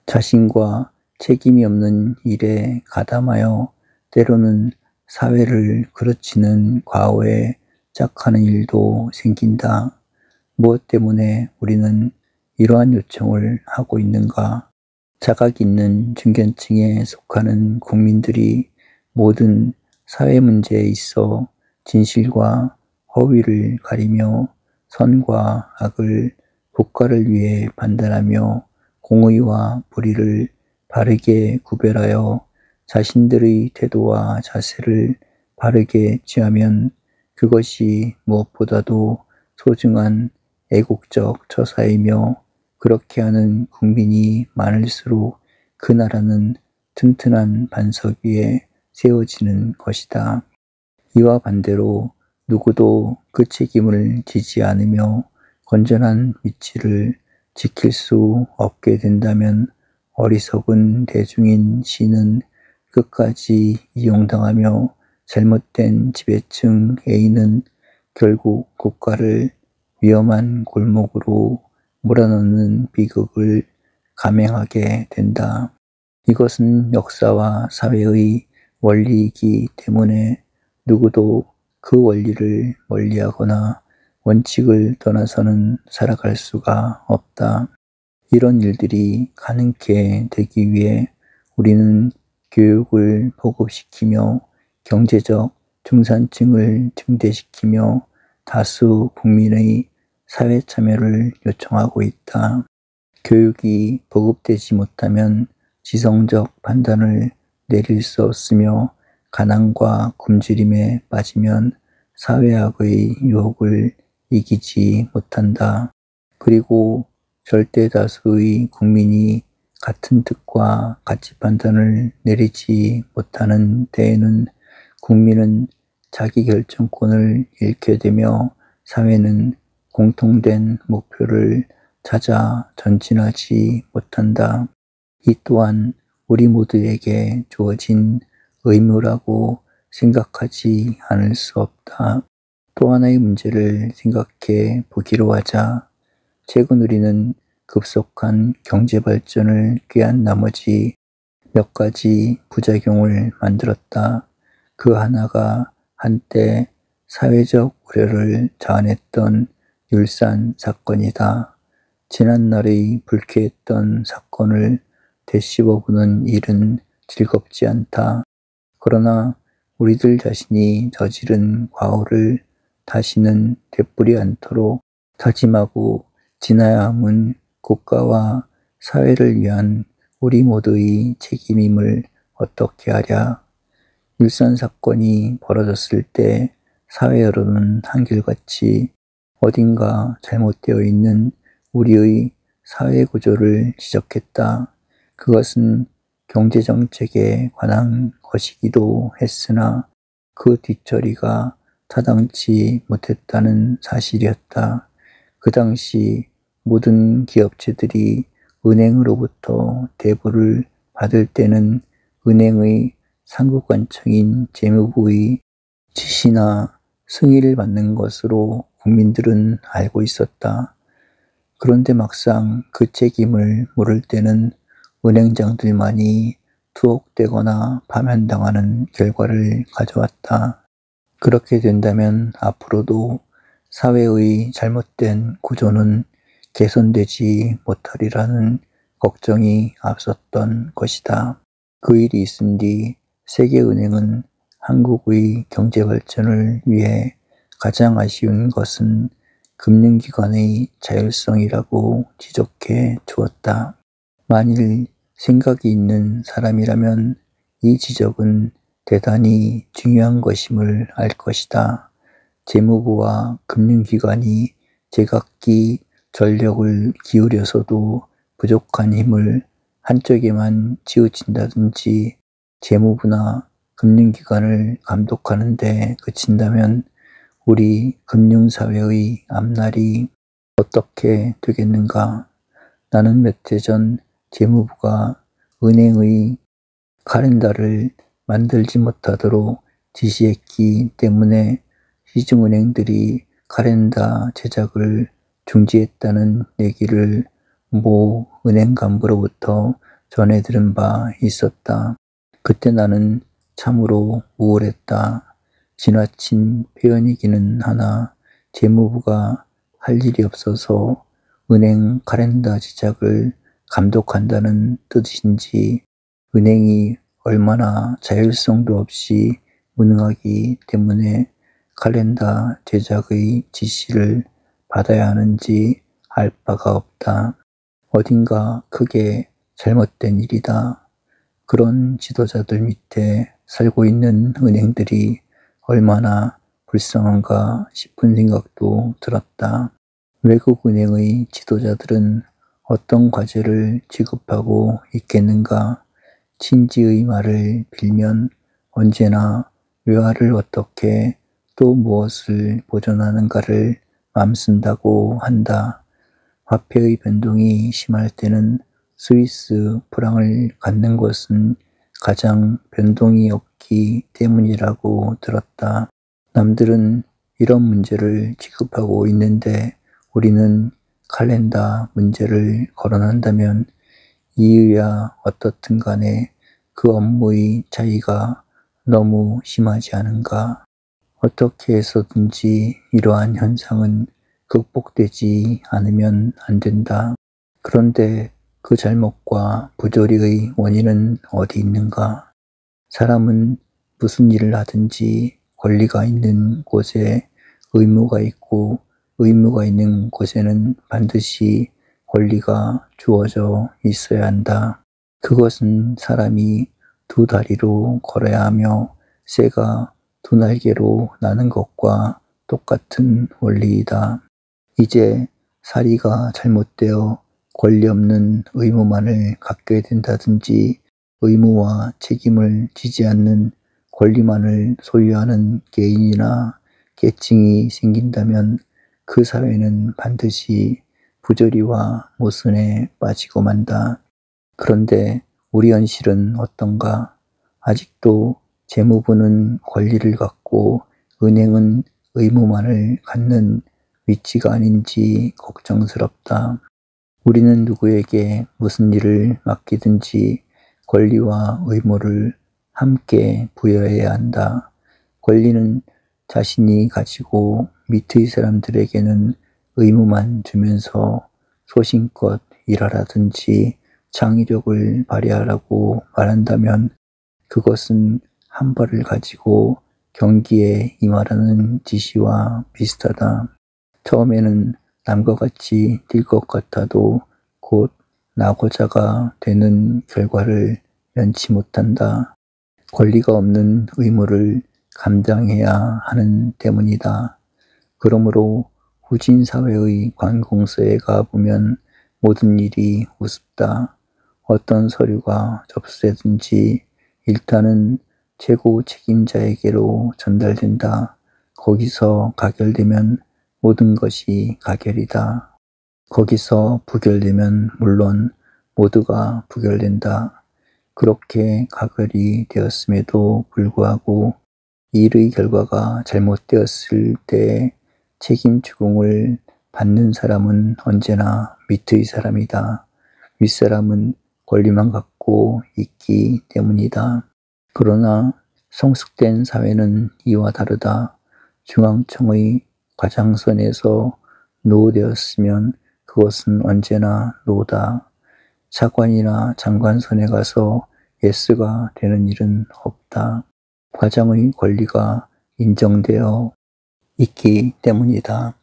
자신과 책임이 없는 일에 가담하여 때로는 사회를 그르치는 과오에 짝하는 일도 생긴다. 무엇 때문에 우리는 이러한 요청을 하고 있는가? 자각 있는 중견층에 속하는 국민들이 모든 사회 문제에 있어 진실과 허위를 가리며 선과 악을 국가를 위해 판단하며 공의와 불의를 바르게 구별하여 자신들의 태도와 자세를 바르게 취하면 그것이 무엇보다도 소중한 애국적 처사이며 그렇게 하는 국민이 많을수록 그 나라는 튼튼한 반석 위에 세워지는 것이다. 이와 반대로 누구도 그 책임을 지지 않으며 건전한 위치를 지킬 수 없게 된다면 어리석은 대중인 시는 끝까지 이용당하며 잘못된 지배층 A는 결국 국가를 위험한 골목으로 몰아넣는 비극을 감행하게 된다. 이것은 역사와 사회의 원리이기 때문에 누구도 그 원리를 멀리하거나 원칙을 떠나서는 살아갈 수가 없다. 이런 일들이 가능케 되기 위해 우리는 교육을 보급시키며 경제적 중산층을 증대시키며 다수 국민의 사회 참여를 요청하고 있다. 교육이 보급되지 못하면 지성적 판단을 내릴 수 없으며 가난과 굶주림에 빠지면 사회학의 유혹을 이기지 못한다. 그리고 절대 다수의 국민이 같은 뜻과 가치 판단을 내리지 못하는 때에는 국민은 자기 결정권을 잃게 되며 사회는 공통된 목표를 찾아 전진하지 못한다. 이 또한 우리 모두에게 주어진 의무라고 생각하지 않을 수 없다. 또 하나의 문제를 생각해 보기로 하자. 최근 우리는 급속한 경제 발전을 꾀한 나머지 몇 가지 부작용을 만들었다. 그 하나가 한때 사회적 우려를 자아냈던 율산 사건이다. 지난날의 불쾌했던 사건을 되씹어보는 일은 즐겁지 않다. 그러나 우리들 자신이 저지른 과오를 다시는 되풀이 않도록 다짐하고 지나야 함은 국가와 사회를 위한 우리 모두의 책임임을 어떻게 하랴. 율산 사건이 벌어졌을 때 사회 여론은 한결같이 어딘가 잘못되어 있는 우리의 사회 구조를 지적했다. 그것은 경제정책에 관한 것이기도 했으나 그 뒷처리가 타당치 못했다는 사실이었다. 그 당시 모든 기업체들이 은행으로부터 대부를 받을 때는 은행의 상급관청인 재무부의 지시나 승인을 받는 것으로 국민들은 알고 있었다. 그런데 막상 그 책임을 물을 때는 은행장들만이 투옥되거나 파면당하는 결과를 가져왔다. 그렇게 된다면 앞으로도 사회의 잘못된 구조는 개선되지 못하리라는 걱정이 앞섰던 것이다. 그 일이 있은 뒤 세계은행은 한국의 경제발전을 위해 가장 아쉬운 것은 금융기관의 자율성이라고 지적해 주었다. 만일 생각이 있는 사람이라면 이 지적은 대단히 중요한 것임을 알 것이다. 재무부와 금융기관이 제각기 전력을 기울여서도 부족한 힘을 한쪽에만 치우친다든지 재무부나 금융기관을 감독하는 데 그친다면 우리 금융사회의 앞날이 어떻게 되겠는가? 나는 몇 해 전 재무부가 은행의 카렌다를 만들지 못하도록 지시했기 때문에 시중은행들이 카렌다 제작을 중지했다는 얘기를 모 은행 간부로부터 전해 들은 바 있었다. 그때 나는 참으로 우울했다. 지나친 표현이기는 하나 재무부가 할 일이 없어서 은행 카렌다 제작을 감독한다는 뜻인지 은행이 얼마나 자율성도 없이 무능하기 때문에 카렌다 제작의 지시를 받아야 하는지 알 바가 없다. 어딘가 크게 잘못된 일이다. 그런 지도자들 밑에 살고 있는 은행들이 얼마나 불쌍한가 싶은 생각도 들었다. 외국 은행의 지도자들은 어떤 과제를 지급하고 있겠는가? 친지의 말을 빌면 언제나 외화를 어떻게 또 무엇을 보존하는가를 맘쓴다고 한다. 화폐의 변동이 심할 때는 스위스 프랑을 갖는 것은 가장 변동이 없기 때문이라고 들었다. 남들은 이런 문제를 지급하고 있는데 우리는 칼렌다 문제를 거론한다면 이유야 어떻든 간에 그 업무의 차이가 너무 심하지 않은가? 어떻게 해서든지 이러한 현상은 극복되지 않으면 안 된다. 그런데 그 잘못과 부조리의 원인은 어디 있는가? 사람은 무슨 일을 하든지 권리가 있는 곳에 의무가 있고 의무가 있는 곳에는 반드시 권리가 주어져 있어야 한다. 그것은 사람이 두 다리로 걸어야 하며 새가 두 날개로 나는 것과 똑같은 원리이다. 이제 사리가 잘못되어 권리 없는 의무만을 갖게 된다든지 의무와 책임을 지지 않는 권리만을 소유하는 개인이나 계층이 생긴다면 그 사회는 반드시 부조리와 모순에 빠지고 만다. 그런데 우리 현실은 어떤가? 아직도 재무부는 권리를 갖고 은행은 의무만을 갖는 위치가 아닌지 걱정스럽다. 우리는 누구에게 무슨 일을 맡기든지 권리와 의무를 함께 부여해야 한다. 권리는 자신이 가지고 밑의 사람들에게는 의무만 주면서 소신껏 일하라든지 창의력을 발휘하라고 말한다면 그것은 한 발을 가지고 경기에 임하라는 지시와 비슷하다. 처음에는 남과 같이 뛸 것 같아도 곧 나고자가 되는 결과를 면치 못한다. 권리가 없는 의무를 감당해야 하는 때문이다. 그러므로 후진 사회의 관공서에 가보면 모든 일이 우습다. 어떤 서류가 접수되든지 일단은 최고 책임자에게로 전달된다. 거기서 가결되면 모든 것이 가결이다. 거기서 부결되면 물론 모두가 부결된다. 그렇게 가결이 되었음에도 불구하고 이 일의 결과가 잘못되었을 때 책임 추궁을 받는 사람은 언제나 밑의 사람이다. 윗사람은 권리만 갖고 있기 때문이다. 그러나 성숙된 사회는 이와 다르다. 중앙청의 과장선에서 노되었으면 그것은 언제나 노다. 차관이나 장관선에 가서 예스가 되는 일은 없다. 과장의 권리가 인정되어 있기 때문이다.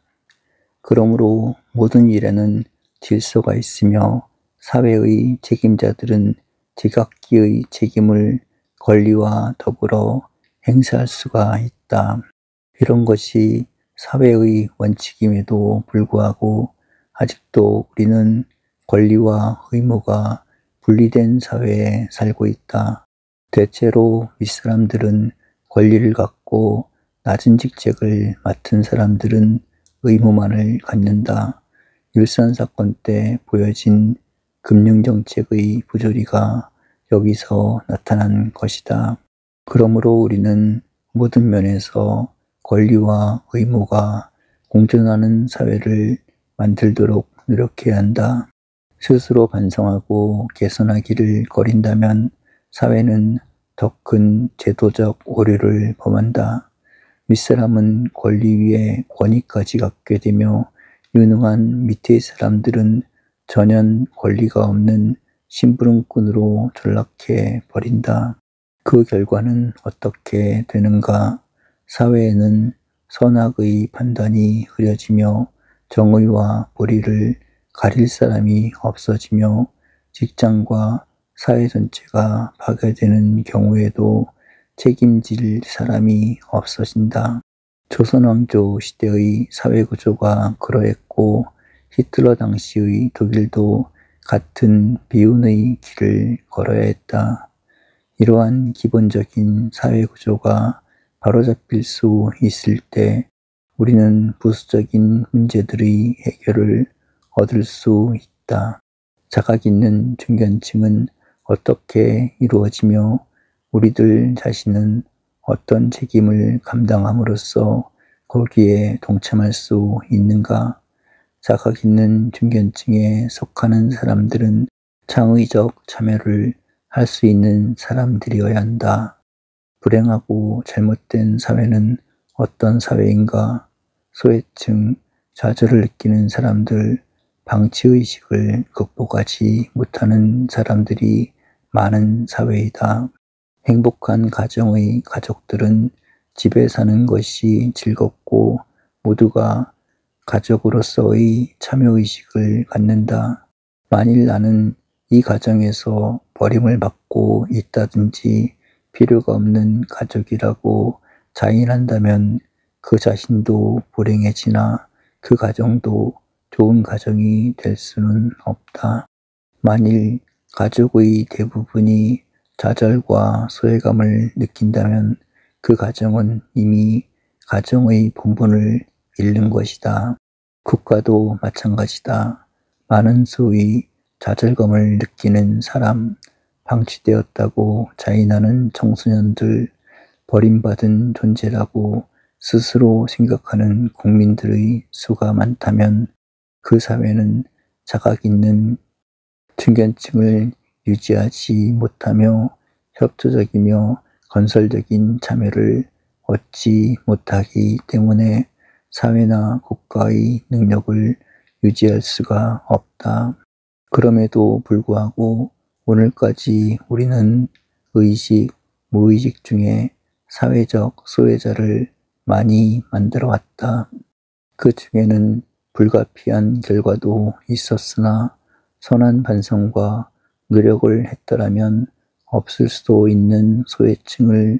그러므로 모든 일에는 질서가 있으며 사회의 책임자들은 제각기의 책임을 권리와 더불어 행사할 수가 있다. 이런 것이 사회의 원칙임에도 불구하고 아직도 우리는 권리와 의무가 분리된 사회에 살고 있다. 대체로 윗사람들은 권리를 갖고 낮은 직책을 맡은 사람들은 의무만을 갖는다. 일산사건 때 보여진 금융정책의 부조리가 여기서 나타난 것이다. 그러므로 우리는 모든 면에서 권리와 의무가 공존하는 사회를 만들도록 노력해야 한다. 스스로 반성하고 개선하기를 거린다면 사회는 더 큰 제도적 오류를 범한다. 윗사람은 권리 위에 권위까지 갖게 되며 유능한 밑의 사람들은 전혀 권리가 없는 심부름꾼으로 전락해 버린다. 그 결과는 어떻게 되는가? 사회에는 선악의 판단이 흐려지며 정의와 불의를 가릴 사람이 없어지며 직장과 사회 전체가 파괴되는 경우에도 책임질 사람이 없어진다. 조선왕조 시대의 사회구조가 그러했고 히틀러 당시의 독일도 같은 비운의 길을 걸어야 했다. 이러한 기본적인 사회구조가 바로잡힐 수 있을 때 우리는 부수적인 문제들의 해결을 얻을 수 있다. 자각 있는 중견층은 어떻게 이루어지며 우리들 자신은 어떤 책임을 감당함으로써 거기에 동참할 수 있는가? 자각 있는 중견층에 속하는 사람들은 창의적 참여를 할 수 있는 사람들이어야 한다. 불행하고 잘못된 사회는 어떤 사회인가? 소외층, 좌절을 느끼는 사람들, 방치의식을 극복하지 못하는 사람들이 많은 사회이다. 행복한 가정의 가족들은 집에 사는 것이 즐겁고 모두가 가족으로서의 참여의식을 갖는다. 만일 나는 이 가정에서 버림을 받고 있다든지 필요가 없는 가족이라고 자인한다면 그 자신도 불행해지나 그 가정도 좋은 가정이 될 수는 없다. 만일 가족의 대부분이 좌절과 소외감을 느낀다면 그 가정은 이미 가정의 본분을 잃는 것이다. 국가도 마찬가지다. 많은 수의 좌절감을 느끼는 사람, 방치되었다고 자인하는 청소년들, 버림받은 존재라고 스스로 생각하는 국민들의 수가 많다면 그 사회는 자각 있는 중견층을 유지하지 못하며 협조적이며 건설적인 참여를 얻지 못하기 때문에 사회나 국가의 능력을 유지할 수가 없다. 그럼에도 불구하고 오늘까지 우리는 의식, 무의식 중에 사회적 소외자를 많이 만들어 왔다. 그 중에는 불가피한 결과도 있었으나 선한 반성과 노력을 했더라면 없을 수도 있는 소외층을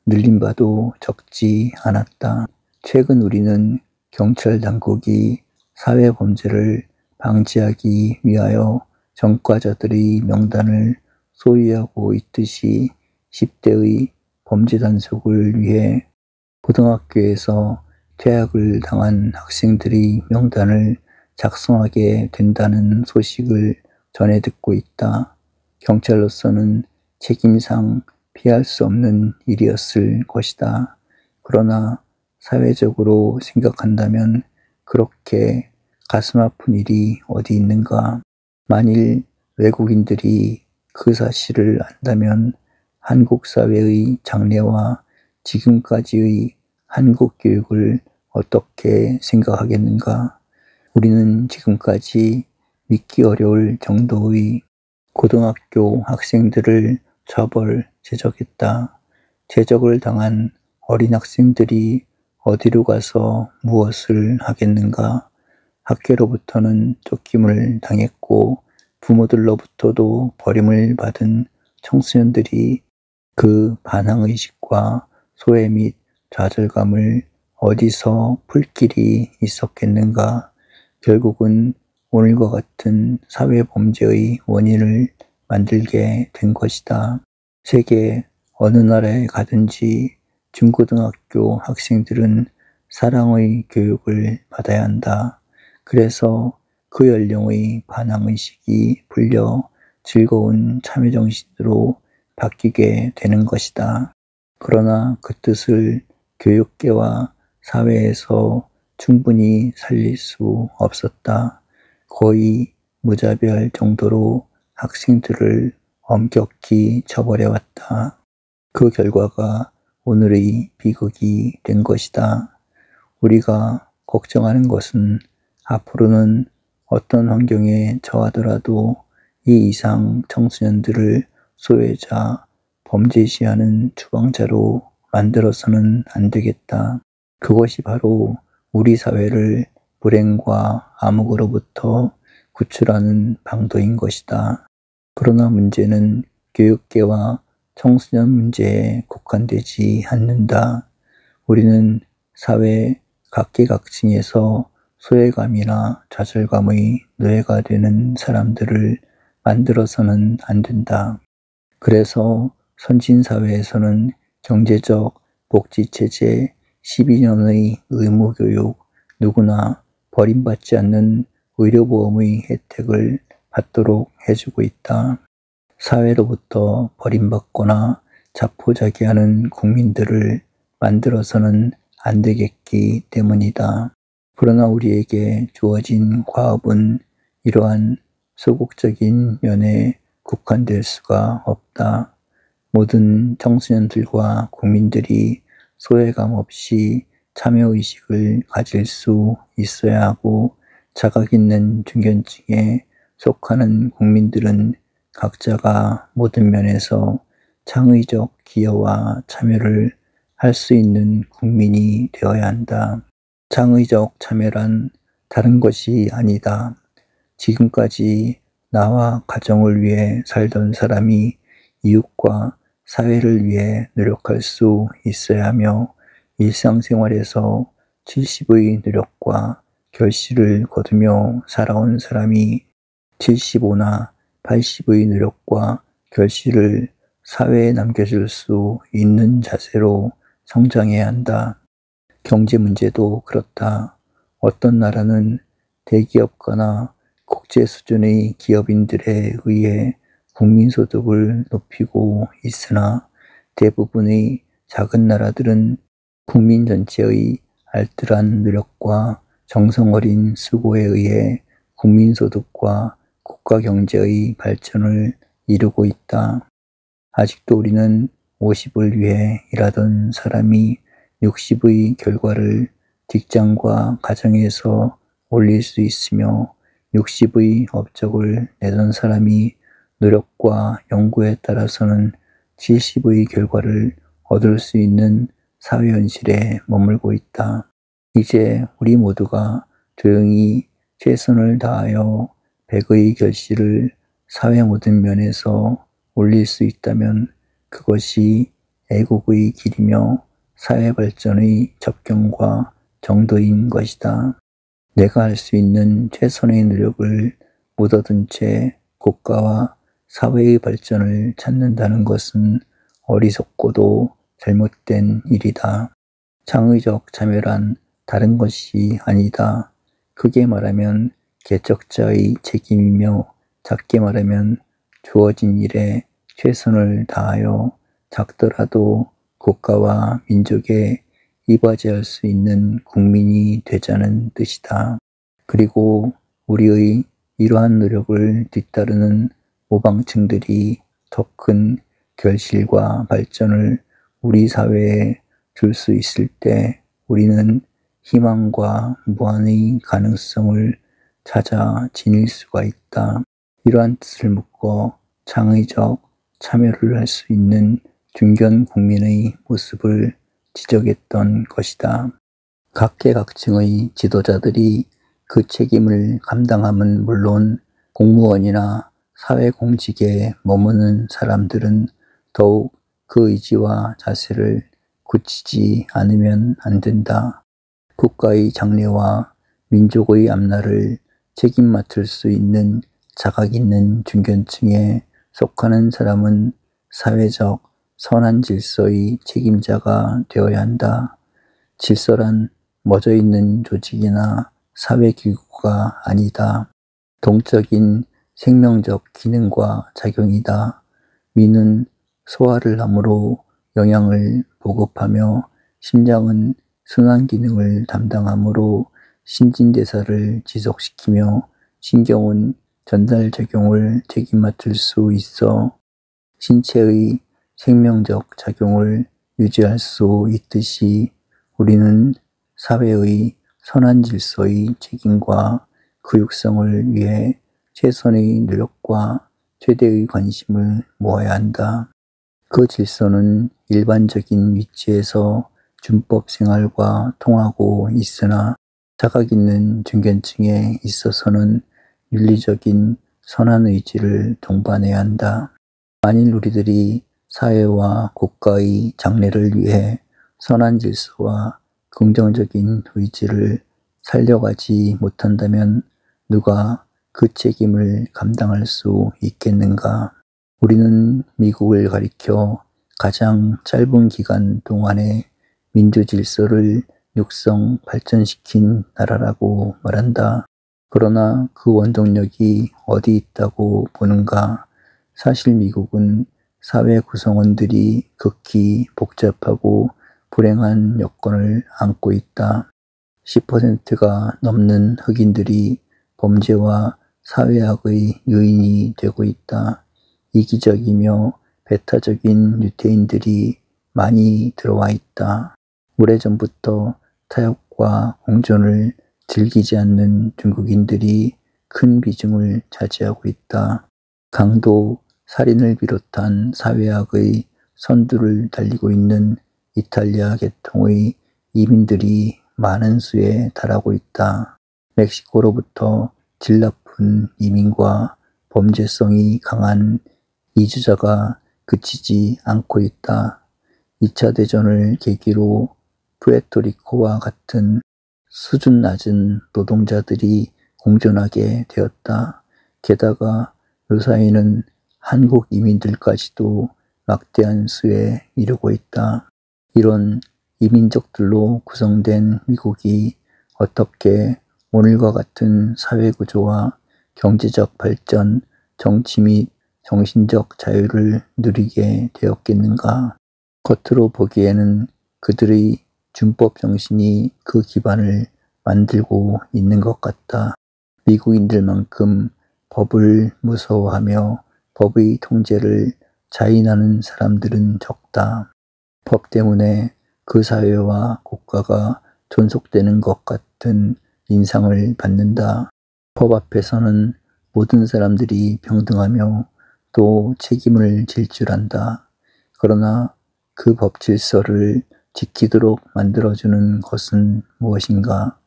늘린 바도 적지 않았다. 최근 우리는 경찰 당국이 사회 범죄를 방지하기 위하여 전과자들의 명단을 소유하고 있듯이 10대의 범죄 단속을 위해 고등학교에서 퇴학을 당한 학생들의 명단을 작성하게 된다는 소식을 전해 듣고 있다. 경찰로서는 책임상 피할 수 없는 일이었을 것이다. 그러나 사회적으로 생각한다면 그렇게 가슴 아픈 일이 어디 있는가? 만일 외국인들이 그 사실을 안다면 한국 사회의 장래와 지금까지의 한국 교육을 어떻게 생각하겠는가? 우리는 지금까지 믿기 어려울 정도의 고등학교 학생들을 처벌, 제적했다. 제적을 당한 어린 학생들이 어디로 가서 무엇을 하겠는가? 학교로부터는 쫓김을 당했고 부모들로부터도 버림을 받은 청소년들이 그 반항의식과 소외 및 좌절감을 어디서 풀 길이 있었겠는가? 결국은 오늘과 같은 사회범죄의 원인을 만들게 된 것이다. 세계 어느 나라에 가든지 중고등학교 학생들은 사랑의 교육을 받아야 한다. 그래서 그 연령의 반항의식이 풀려 즐거운 참여정신으로 바뀌게 되는 것이다. 그러나 그 뜻을 교육계와 사회에서 충분히 살릴 수 없었다. 거의 무자비할 정도로 학생들을 엄격히 처벌해왔다. 그 결과가 오늘의 비극이 된 것이다. 우리가 걱정하는 것은 앞으로는 어떤 환경에 처하더라도 이 이상 청소년들을 소외자, 범죄시하는 추방자로 만들어서는 안 되겠다. 그것이 바로 우리 사회를 불행과 암흑으로부터 구출하는 방도인 것이다. 그러나 문제는 교육계와 청소년 문제에 국한되지 않는다. 우리는 사회 각계각층에서 소외감이나 좌절감의 노예가 되는 사람들을 만들어서는 안 된다. 그래서 선진사회에서는 경제적 복지체제, 12년의 의무교육, 누구나 버림받지 않는 의료보험의 혜택을 받도록 해주고 있다. 사회로부터 버림받거나 자포자기하는 국민들을 만들어서는 안 되겠기 때문이다. 그러나 우리에게 주어진 과업은 이러한 소극적인 면에 국한될 수가 없다. 모든 청소년들과 국민들이 소외감 없이 참여의식을 가질 수 있어야 하고 자각 있는 중견층에 속하는 국민들은 각자가 모든 면에서 창의적 기여와 참여를 할 수 있는 국민이 되어야 한다. 창의적 참여란 다른 것이 아니다. 지금까지 나와 가정을 위해 살던 사람이 이웃과 사회를 위해 노력할 수 있어야 하며 일상생활에서 70의 노력과 결실을 거두며 살아온 사람이 75나 80의 노력과 결실을 사회에 남겨줄 수 있는 자세로 성장해야 한다. 경제 문제도 그렇다. 어떤 나라는 대기업가나 국제 수준의 기업인들에 의해 국민소득을 높이고 있으나 대부분의 작은 나라들은 국민 전체의 알뜰한 노력과 정성 어린 수고에 의해 국민소득과 국가 경제의 발전을 이루고 있다. 아직도 우리는 50을 위해 일하던 사람이 60의 결과를 직장과 가정에서 올릴 수 있으며 60의 업적을 내던 사람이 노력과 연구에 따라서는 70의 결과를 얻을 수 있는 사회 현실에 머물고 있다. 이제 우리 모두가 조용히 최선을 다하여 100의 결실을 사회 모든 면에서 올릴 수 있다면 그것이 애국의 길이며 사회 발전의 접경과 정도인 것이다. 내가 할 수 있는 최선의 노력을 묻어둔 채 국가와 사회의 발전을 찾는다는 것은 어리석고도 잘못된 일이다. 창의적 참여란 다른 것이 아니다. 크게 말하면 개척자의 책임이며 작게 말하면 주어진 일에 최선을 다하여 작더라도 국가와 민족에 이바지할 수 있는 국민이 되자는 뜻이다. 그리고 우리의 이러한 노력을 뒤따르는 모방층들이 더 큰 결실과 발전을 우리 사회에 줄 수 있을 때 우리는 희망과 무한의 가능성을 찾아 지닐 수가 있다. 이러한 뜻을 묶어 창의적 참여를 할 수 있는 중견 국민의 모습을 지적했던 것이다. 각계각층의 지도자들이 그 책임을 감당함은 물론 공무원이나 사회공직에 머무는 사람들은 더욱 그 의지와 자세를 굳히지 않으면 안 된다. 국가의 장래와 민족의 앞날을 책임 맡을 수 있는 자각 있는 중견층에 속하는 사람은 사회적 선한 질서의 책임자가 되어야 한다. 질서란 멎어 있는 조직이나 사회기구가 아니다. 동적인 생명적 기능과 작용이다. 위는 소화를 함으로 영양을 보급하며 심장은 순환 기능을 담당하므로 신진대사를 지속시키며 신경은 전달작용을 책임 맡을 수 있어 신체의 생명적 작용을 유지할 수 있듯이 우리는 사회의 선한 질서의 책임과 그 육성을 위해 최선의 노력과 최대의 관심을 모아야 한다. 그 질서는 일반적인 위치에서 준법 생활과 통하고 있으나 자각 있는 중견층에 있어서는 윤리적인 선한 의지를 동반해야 한다. 만일 우리들이 사회와 국가의 장래를 위해 선한 질서와 긍정적인 의지를 살려가지 못한다면 누가 그 책임을 감당할 수 있겠는가? 우리는 미국을 가리켜 가장 짧은 기간 동안에 민주질서를 육성 발전시킨 나라라고 말한다. 그러나 그 원동력이 어디 있다고 보는가? 사실 미국은 사회 구성원들이 극히 복잡하고 불행한 여건을 안고 있다. 10%가 넘는 흑인들이 범죄와 사회학의 요인이 되고 있다. 이기적이며 배타적인 유태인들이 많이 들어와 있다. 오래전부터 타협과 공존을 즐기지 않는 중국인들이 큰 비중을 차지하고 있다. 강도, 살인을 비롯한 사회학의 선두를 달리고 있는 이탈리아 계통의 이민들이 많은 수에 달하고 있다. 멕시코로부터 질 나쁜 이민과 범죄성이 강한 이주자가 그치지 않고 있다. 2차 대전을 계기로 푸에르토리코와 같은 수준 낮은 노동자들이 공존하게 되었다. 게다가 요사이는 한국 이민들까지도 막대한 수에 이르고 있다. 이런 이민족들로 구성된 미국이 어떻게 오늘과 같은 사회구조와 경제적 발전, 정치 및 정신적 자유를 누리게 되었겠는가? 겉으로 보기에는 그들의 준법 정신이 그 기반을 만들고 있는 것 같다. 미국인들만큼 법을 무서워하며 법의 통제를 자인하는 사람들은 적다. 법 때문에 그 사회와 국가가 존속되는 것 같은 인상을 받는다. 법 앞에서는 모든 사람들이 평등하며 또 책임을 질 줄 안다. 그러나 그 법 질서를 지키도록 만들어주는 것은 무엇인가?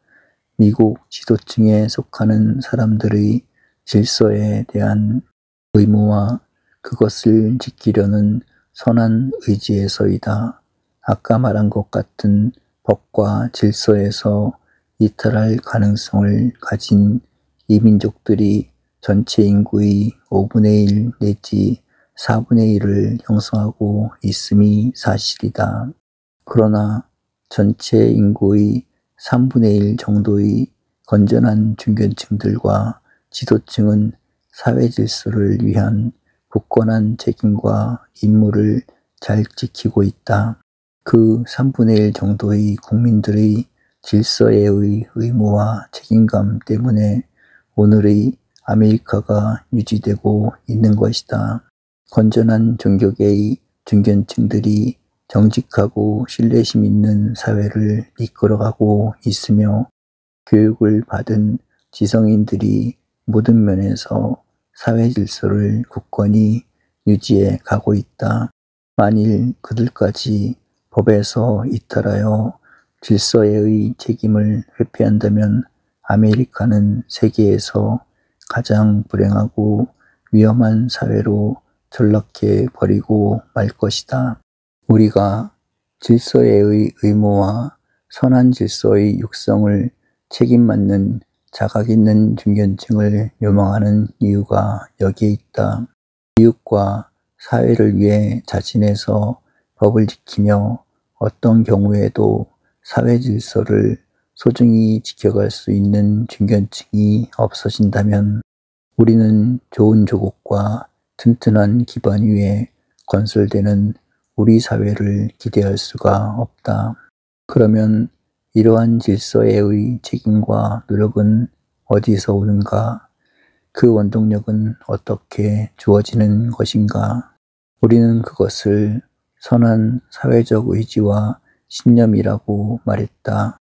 미국 지도층에 속하는 사람들의 질서에 대한 의무와 그것을 지키려는 선한 의지에서이다. 아까 말한 것 같은 법과 질서에서 이탈할 가능성을 가진 이민족들이 전체 인구의 5분의 1 내지 4분의 1을 형성하고 있음이 사실이다. 그러나 전체 인구의 3분의 1 정도의 건전한 중견층들과 지도층은 사회 질서를 위한 굳건한 책임과 임무를 잘 지키고 있다. 그 3분의 1 정도의 국민들의 질서에의 의무와 책임감 때문에 오늘의 아메리카가 유지되고 있는 것이다. 건전한 종교계의 중견층들이 정직하고 신뢰심 있는 사회를 이끌어가고 있으며 교육을 받은 지성인들이 모든 면에서 사회 질서를 굳건히 유지해 가고 있다. 만일 그들까지 법에서 이탈하여 질서에의 책임을 회피한다면 아메리카는 세계에서 가장 불행하고 위험한 사회로 전락해 버리고 말 것이다. 우리가 질서에의 의무와 선한 질서의 육성을 책임맡는 자각 있는 중견층을 요망하는 이유가 여기에 있다. 이웃과 사회를 위해 자진해서 법을 지키며 어떤 경우에도 사회 질서를 소중히 지켜갈 수 있는 중견층이 없어진다면 우리는 좋은 조국과 튼튼한 기반 위에 건설되는 우리 사회를 기대할 수가 없다. 그러면 이러한 질서에의 책임과 노력은 어디서 오는가? 그 원동력은 어떻게 주어지는 것인가? 우리는 그것을 선한 사회적 의지와 신념이라고 말했다.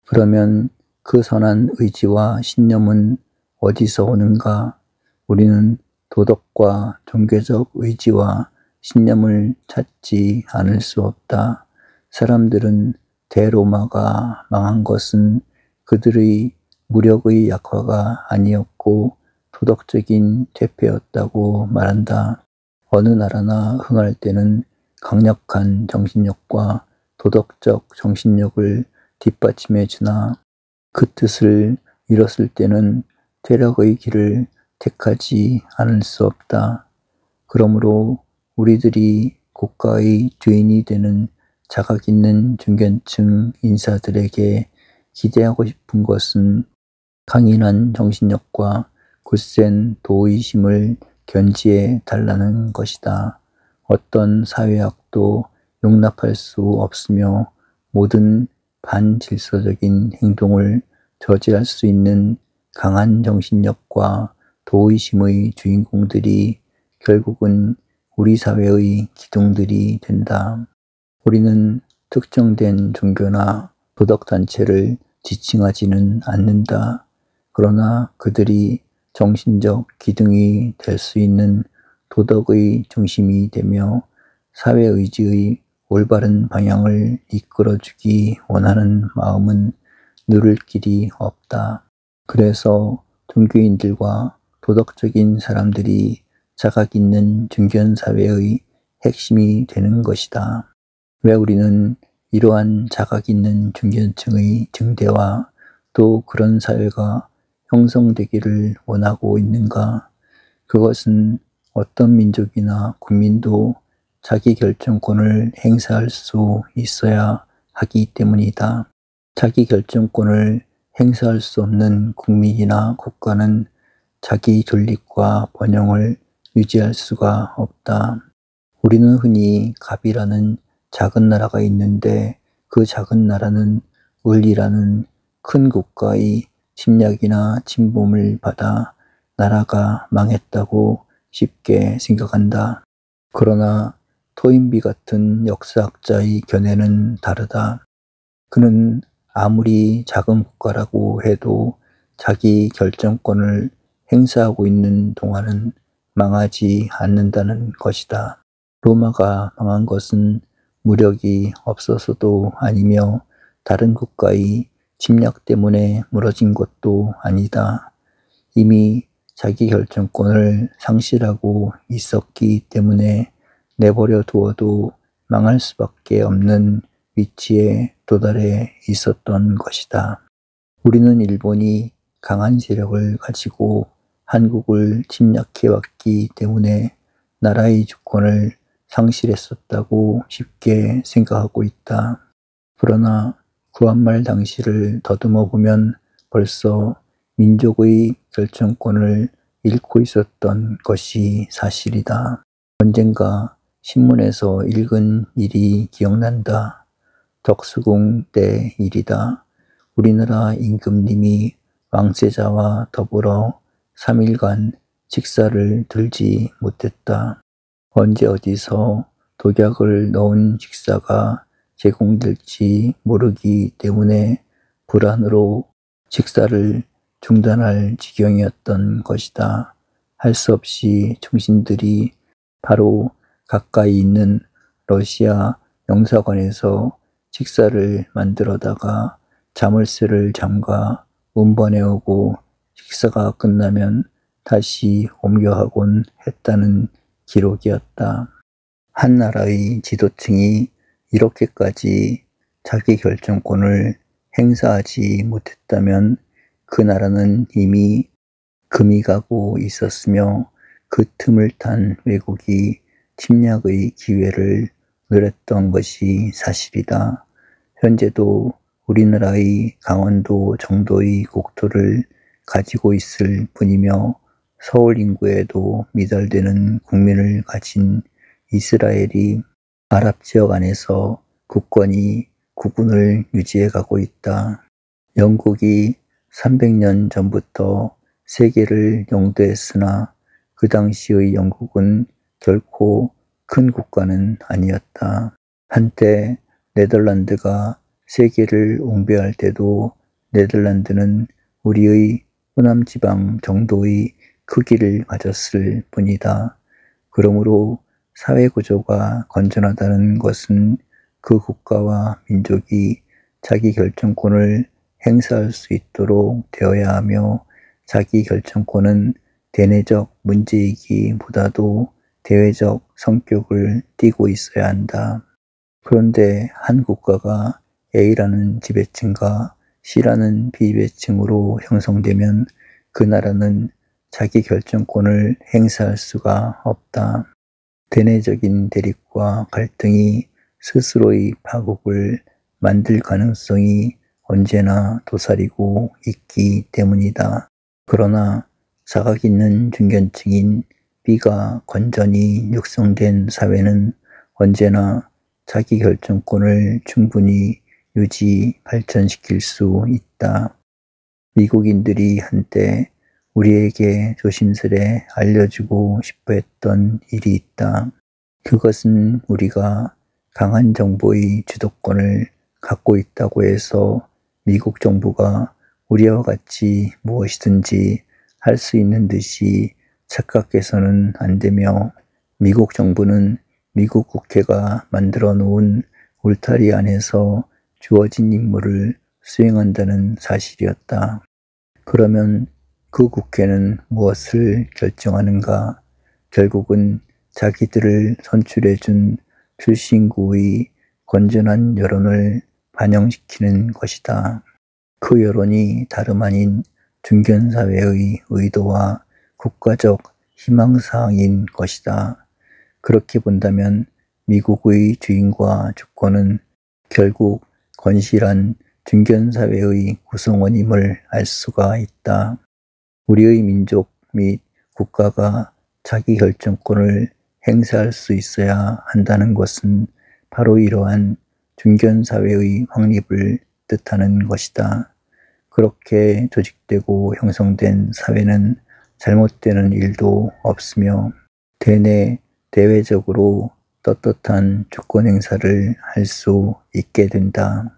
그러면 그 선한 의지와 신념은 어디서 오는가? 우리는 도덕과 종교적 의지와 신념을 찾지 않을 수 없다. 사람들은 대로마가 망한 것은 그들의 무력의 약화가 아니었고 도덕적인 퇴폐였다고 말한다. 어느 나라나 흥할 때는 강력한 정신력과 도덕적 정신력을 뒷받침해 주나 그 뜻을 이뤘을 때는 퇴락의 길을 택하지 않을 수 없다. 그러므로 우리들이 국가의 주인이 되는 자각 있는 중견층 인사들에게 기대하고 싶은 것은 강인한 정신력과 굳센 도의심을 견지해 달라는 것이다. 어떤 사회학도 용납할 수 없으며 모든 반질서적인 행동을 저지할 수 있는 강한 정신력과 도의심의 주인공들이 결국은 우리 사회의 기둥들이 된다. 우리는 특정된 종교나 도덕단체를 지칭하지는 않는다. 그러나 그들이 정신적 기둥이 될 수 있는 도덕의 중심이 되며 사회의지의 올바른 방향을 이끌어주기 원하는 마음은 누를 길이 없다. 그래서 종교인들과 도덕적인 사람들이 자각 있는 중견사회의 핵심이 되는 것이다. 왜 우리는 이러한 자각 있는 중견층의 증대와 또 그런 사회가 형성되기를 원하고 있는가? 그것은 어떤 민족이나 국민도 자기 결정권을 행사할 수 있어야 하기 때문이다. 자기 결정권을 행사할 수 없는 국민이나 국가는 자기 존립과 번영을 유지할 수가 없다. 우리는 흔히 갑이라는 작은 나라가 있는데 그 작은 나라는 을이라는 큰 국가의 침략이나 침범을 받아 나라가 망했다고 쉽게 생각한다. 그러나 토인비 같은 역사학자의 견해는 다르다. 그는 아무리 작은 국가라고 해도 자기 결정권을 행사하고 있는 동안은 망하지 않는다는 것이다. 로마가 망한 것은 무력이 없어서도 아니며 다른 국가의 침략 때문에 무너진 것도 아니다. 이미 자기 결정권을 상실하고 있었기 때문에 내버려 두어도 망할 수밖에 없는 위치에 도달해 있었던 것이다. 우리는 일본이 강한 세력을 가지고 한국을 침략해왔기 때문에 나라의 주권을 상실했었다고 쉽게 생각하고 있다. 그러나 구한말 당시를 더듬어 보면 벌써 민족의 결정권을 잃고 있었던 것이 사실이다. 언젠가 신문에서 읽은 일이 기억난다. 덕수궁 때 일이다. 우리나라 임금님이 왕세자와 더불어 3일간 식사를 들지 못했다. 언제 어디서 독약을 넣은 식사가 제공될지 모르기 때문에 불안으로 식사를 중단할 지경이었던 것이다. 할 수 없이 충신들이 바로 가까이 있는 러시아 영사관에서 식사를 만들어다가 자물쇠를 잠가 운반해 오고 식사가 끝나면 다시 옮겨가곤 했다는 기록이었다. 한 나라의 지도층이 이렇게까지 자기 결정권을 행사하지 못했다면 그 나라는 이미 금이 가고 있었으며 그 틈을 탄 왜곡이 침략의 기회를 누렸던 것이 사실이다. 현재도 우리나라의 강원도 정도의 국토를 가지고 있을 뿐이며 서울 인구에도 미달되는 국민을 가진 이스라엘이 아랍 지역 안에서 굳건히 국군을 유지해 가고 있다. 영국이 300년 전부터 세계를 영도했으나 그 당시의 영국은 결코 큰 국가는 아니었다. 한때 네덜란드가 세계를 옹배할 때도 네덜란드는 우리의 호남지방 정도의 크기를 가졌을 뿐이다. 그러므로 사회구조가 건전하다는 것은 그 국가와 민족이 자기 결정권을 행사할 수 있도록 되어야 하며 자기 결정권은 대내적 문제이기보다도 대외적 성격을 띠고 있어야 한다. 그런데 한 국가가 A라는 지배층과 C라는 비지배층으로 형성되면 그 나라는 자기 결정권을 행사할 수가 없다. 대내적인 대립과 갈등이 스스로의 파국을 만들 가능성이 언제나 도사리고 있기 때문이다. 그러나 자각 있는 중견층인 B가 건전히 육성된 사회는 언제나 자기 결정권을 충분히 유지, 발전시킬 수 있다. 미국인들이 한때 우리에게 조심스레 알려주고 싶어 했던 일이 있다. 그것은 우리가 강한 정보의 주도권을 갖고 있다고 해서 미국 정부가 우리와 같이 무엇이든지 할 수 있는 듯이 착각해서는 안 되며 미국 정부는 미국 국회가 만들어 놓은 울타리 안에서 주어진 임무를 수행한다는 사실이었다. 그러면 그 국회는 무엇을 결정하는가? 결국은 자기들을 선출해준 출신구의 건전한 여론을 반영시키는 것이다. 그 여론이 다름 아닌 중견사회의 의도와 국가적 희망사항인 것이다. 그렇게 본다면 미국의 주인과 주권은 결국 건실한 중견사회의 구성원임을 알 수가 있다. 우리의 민족 및 국가가 자기 결정권을 행사할 수 있어야 한다는 것은 바로 이러한 중견사회의 확립을 뜻하는 것이다. 그렇게 조직되고 형성된 사회는 잘못되는 일도 없으며 대내 대외적으로 떳떳한 주권 행사를 할 수 있게 된다.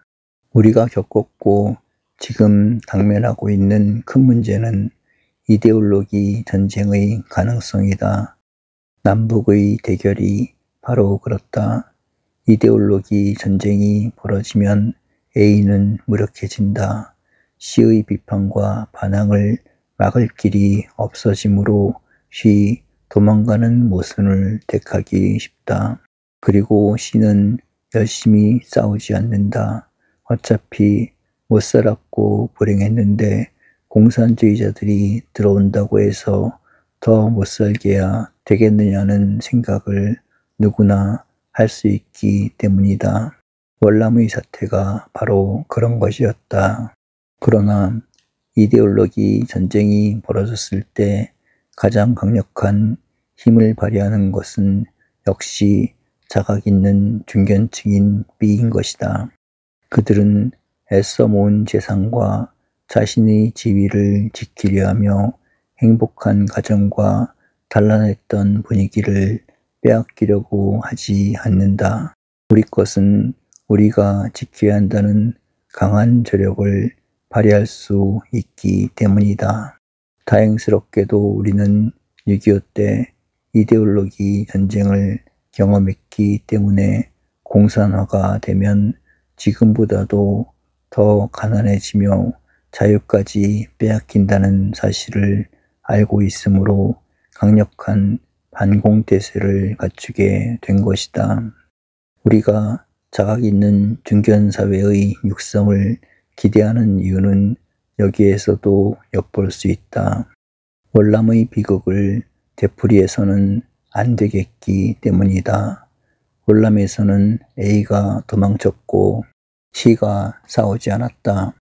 우리가 겪었고 지금 당면하고 있는 큰 문제는 이데올로기 전쟁의 가능성이다. 남북의 대결이 바로 그렇다. 이데올로기 전쟁이 벌어지면 A는 무력해진다. C의 비판과 반항을 막을 길이 없어지므로 C 도망가는 모순을 택하기 쉽다. 그리고 C는 열심히 싸우지 않는다. 어차피 못 살았고 불행했는데 공산주의자들이 들어온다고 해서 더 못 살게야 되겠느냐는 생각을 누구나 할 수 있기 때문이다. 월남의 사태가 바로 그런 것이었다. 그러나 이데올로기 전쟁이 벌어졌을 때 가장 강력한 힘을 발휘하는 것은 역시 자각 있는 중견층인 B인 것이다. 그들은 애써 모은 재산과 자신의 지위를 지키려 하며 행복한 가정과 단란했던 분위기를 빼앗기려고 하지 않는다. 우리 것은 우리가 지켜야 한다는 강한 저력을 발휘할 수 있기 때문이다. 다행스럽게도 우리는 6.25 때 이데올로기 전쟁을 경험했기 때문에 공산화가 되면 지금보다도 더 가난해지며 자유까지 빼앗긴다는 사실을 알고 있으므로 강력한 반공태세를 갖추게 된 것이다. 우리가 자각 있는 중견사회의 육성을 기대하는 이유는 여기에서도 엿볼 수 있다. 월남의 비극을 되풀이해서는 안 되겠기 때문이다. 월남에서는 A가 도망쳤고 C가 싸우지 않았다.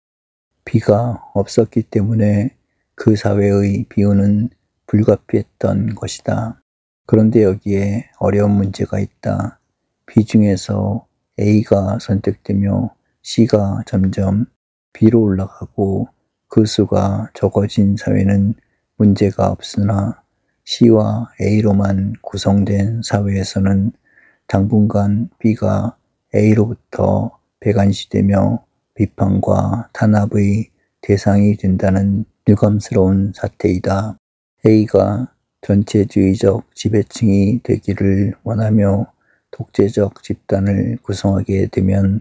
B가 없었기 때문에 그 사회의 비유는 불가피했던 것이다. 그런데 여기에 어려운 문제가 있다. B 중에서 A가 선택되며 C가 점점 B로 올라가고 그 수가 적어진 사회는 문제가 없으나 C와 A로만 구성된 사회에서는 당분간 B가 A로부터 배관시되며 비판과 탄압의 대상이 된다는 유감스러운 사태이다. A가 전체주의적 지배층이 되기를 원하며 독재적 집단을 구성하게 되면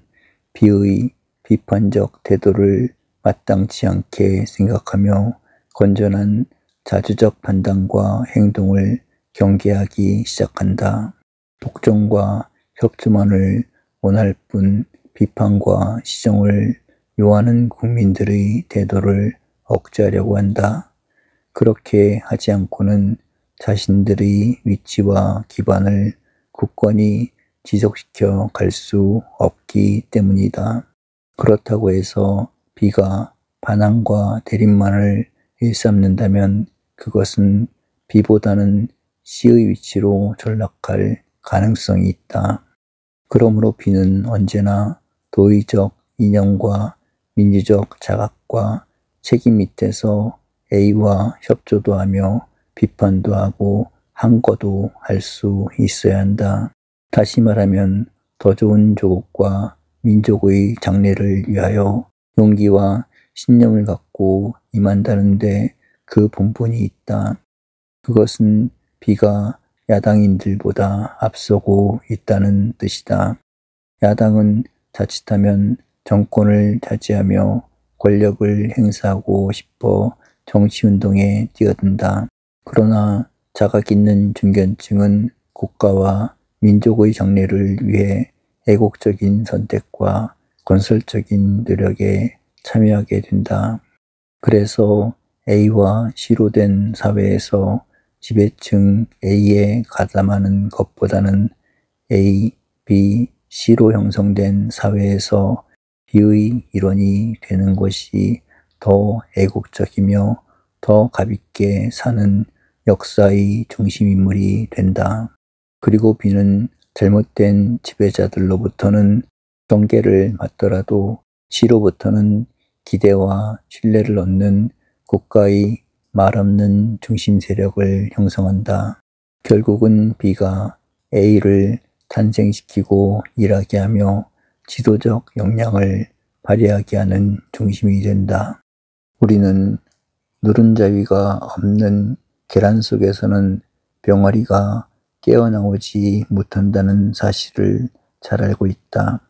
B의 비판적 태도를 마땅치 않게 생각하며 건전한 자주적 판단과 행동을 경계하기 시작한다. 독점과 협조만을 원할 뿐 비판과 시정을 요하는 국민들의 태도를 억제하려고 한다. 그렇게 하지 않고는 자신들의 위치와 기반을 굳건히 지속시켜 갈 수 없기 때문이다. 그렇다고 해서 B가 반항과 대립만을 일삼는다면 그것은 B보다는 C의 위치로 전락할 가능성이 있다. 그러므로 B는 언제나 도의적 이념과 민주적 자각과 책임 밑에서 A와 협조도 하며 비판도 하고 항거도 할 수 있어야 한다. 다시 말하면 더 좋은 조국과 민족의 장래를 위하여 용기와 신념을 갖고 임한다는데 그 본분이 있다. 그것은 B가 야당인들보다 앞서고 있다는 뜻이다. 야당은 자칫하면 정권을 차지하며 권력을 행사하고 싶어 정치운동에 뛰어든다. 그러나 자각 있는 중견층은 국가와 민족의 장래를 위해 애국적인 선택과 건설적인 노력에 참여하게 된다. 그래서 A와 C로 된 사회에서 지배층 A에 가담하는 것보다는 A, B, C로 형성된 사회에서 B의 일원이 되는 것이 더 애국적이며 더 가볍게 사는 역사의 중심인물이 된다. 그리고 B는 잘못된 지배자들로부터는 경계를 받더라도 C로부터는 기대와 신뢰를 얻는 국가의 말없는 중심 세력을 형성한다. 결국은 B가 A를 탄생시키고 일하게 하며 지도적 역량을 발휘하게 하는 중심이 된다. 우리는 노른자위가 없는 계란 속에서는 병아리가 깨어나오지 못한다는 사실을 잘 알고 있다.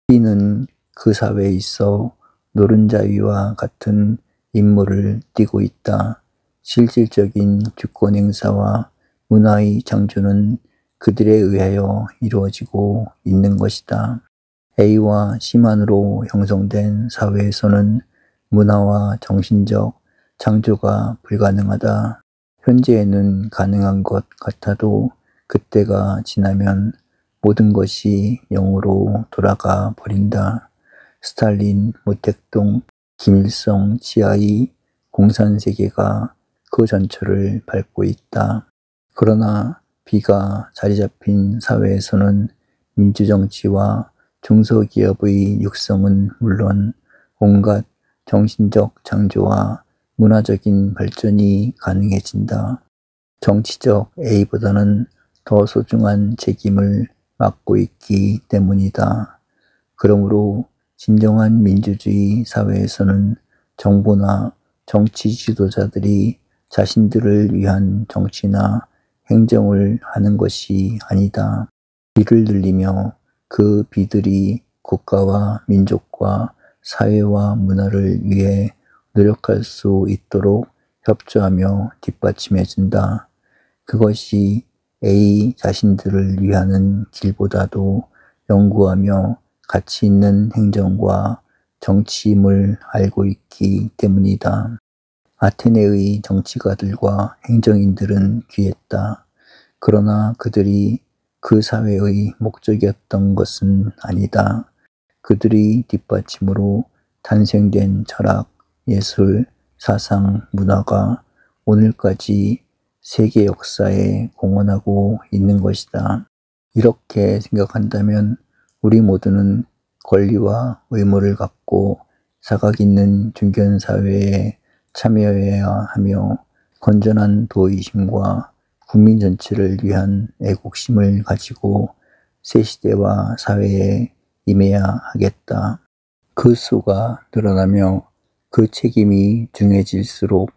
B는 그 사회에 있어 노른자위와 같은 임무를 띠고 있다. 실질적인 주권 행사와 문화의 창조는 그들에 의하여 이루어지고 있는 것이다. A와 C만으로 형성된 사회에서는 문화와 정신적 창조가 불가능하다. 현재에는 가능한 것 같아도 그때가 지나면 모든 것이 영으로 돌아가 버린다. 스탈린, 모택동, 김일성 치하의 공산세계가 그 전철을 밟고 있다. 그러나 비가 자리 잡힌 사회에서는 민주정치와 중소기업의 육성은 물론 온갖 정신적 창조와 문화적인 발전이 가능해진다. 정치적 A보다는 더 소중한 책임을 맡고 있기 때문이다. 그러므로 진정한 민주주의 사회에서는 정부나 정치 지도자들이 자신들을 위한 정치나 행정을 하는 것이 아니다. 비를 늘리며 그 비들이 국가와 민족과 사회와 문화를 위해 노력할 수 있도록 협조하며 뒷받침해준다. 그것이 A 자신들을 위하는 길보다도 연구하며 가치 있는 행정과 정치임을 알고 있기 때문이다. 아테네의 정치가들과 행정인들은 귀했다. 그러나 그들이 그 사회의 목적이었던 것은 아니다. 그들의 뒷받침으로 탄생된 철학, 예술, 사상, 문화가 오늘까지 세계 역사에 공헌하고 있는 것이다. 이렇게 생각한다면 우리 모두는 권리와 의무를 갖고 사각 있는 중견사회에 참여해야 하며 건전한 도의심과 국민 전체를 위한 애국심을 가지고 새 시대와 사회에 임해야 하겠다. 그 수가 늘어나며 그 책임이 중해질수록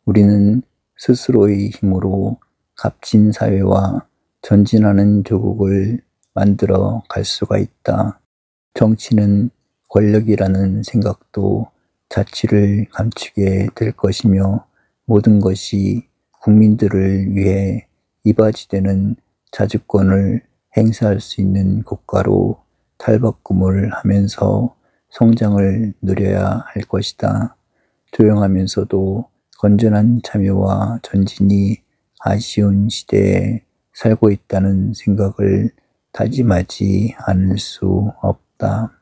우리는 스스로의 힘으로 값진 사회와 전진하는 조국을 만들어 갈 수가 있다. 정치는 권력이라는 생각도 자취를 감추게 될 것이며 모든 것이 국민들을 위해 이바지되는 자주권을 행사할 수 있는 국가로 탈바꿈을 하면서 성장을 누려야 할 것이다. 조용하면서도 건전한 참여와 전진이 아쉬운 시대에 살고 있다는 생각을 다짐하지 않을 수 없다.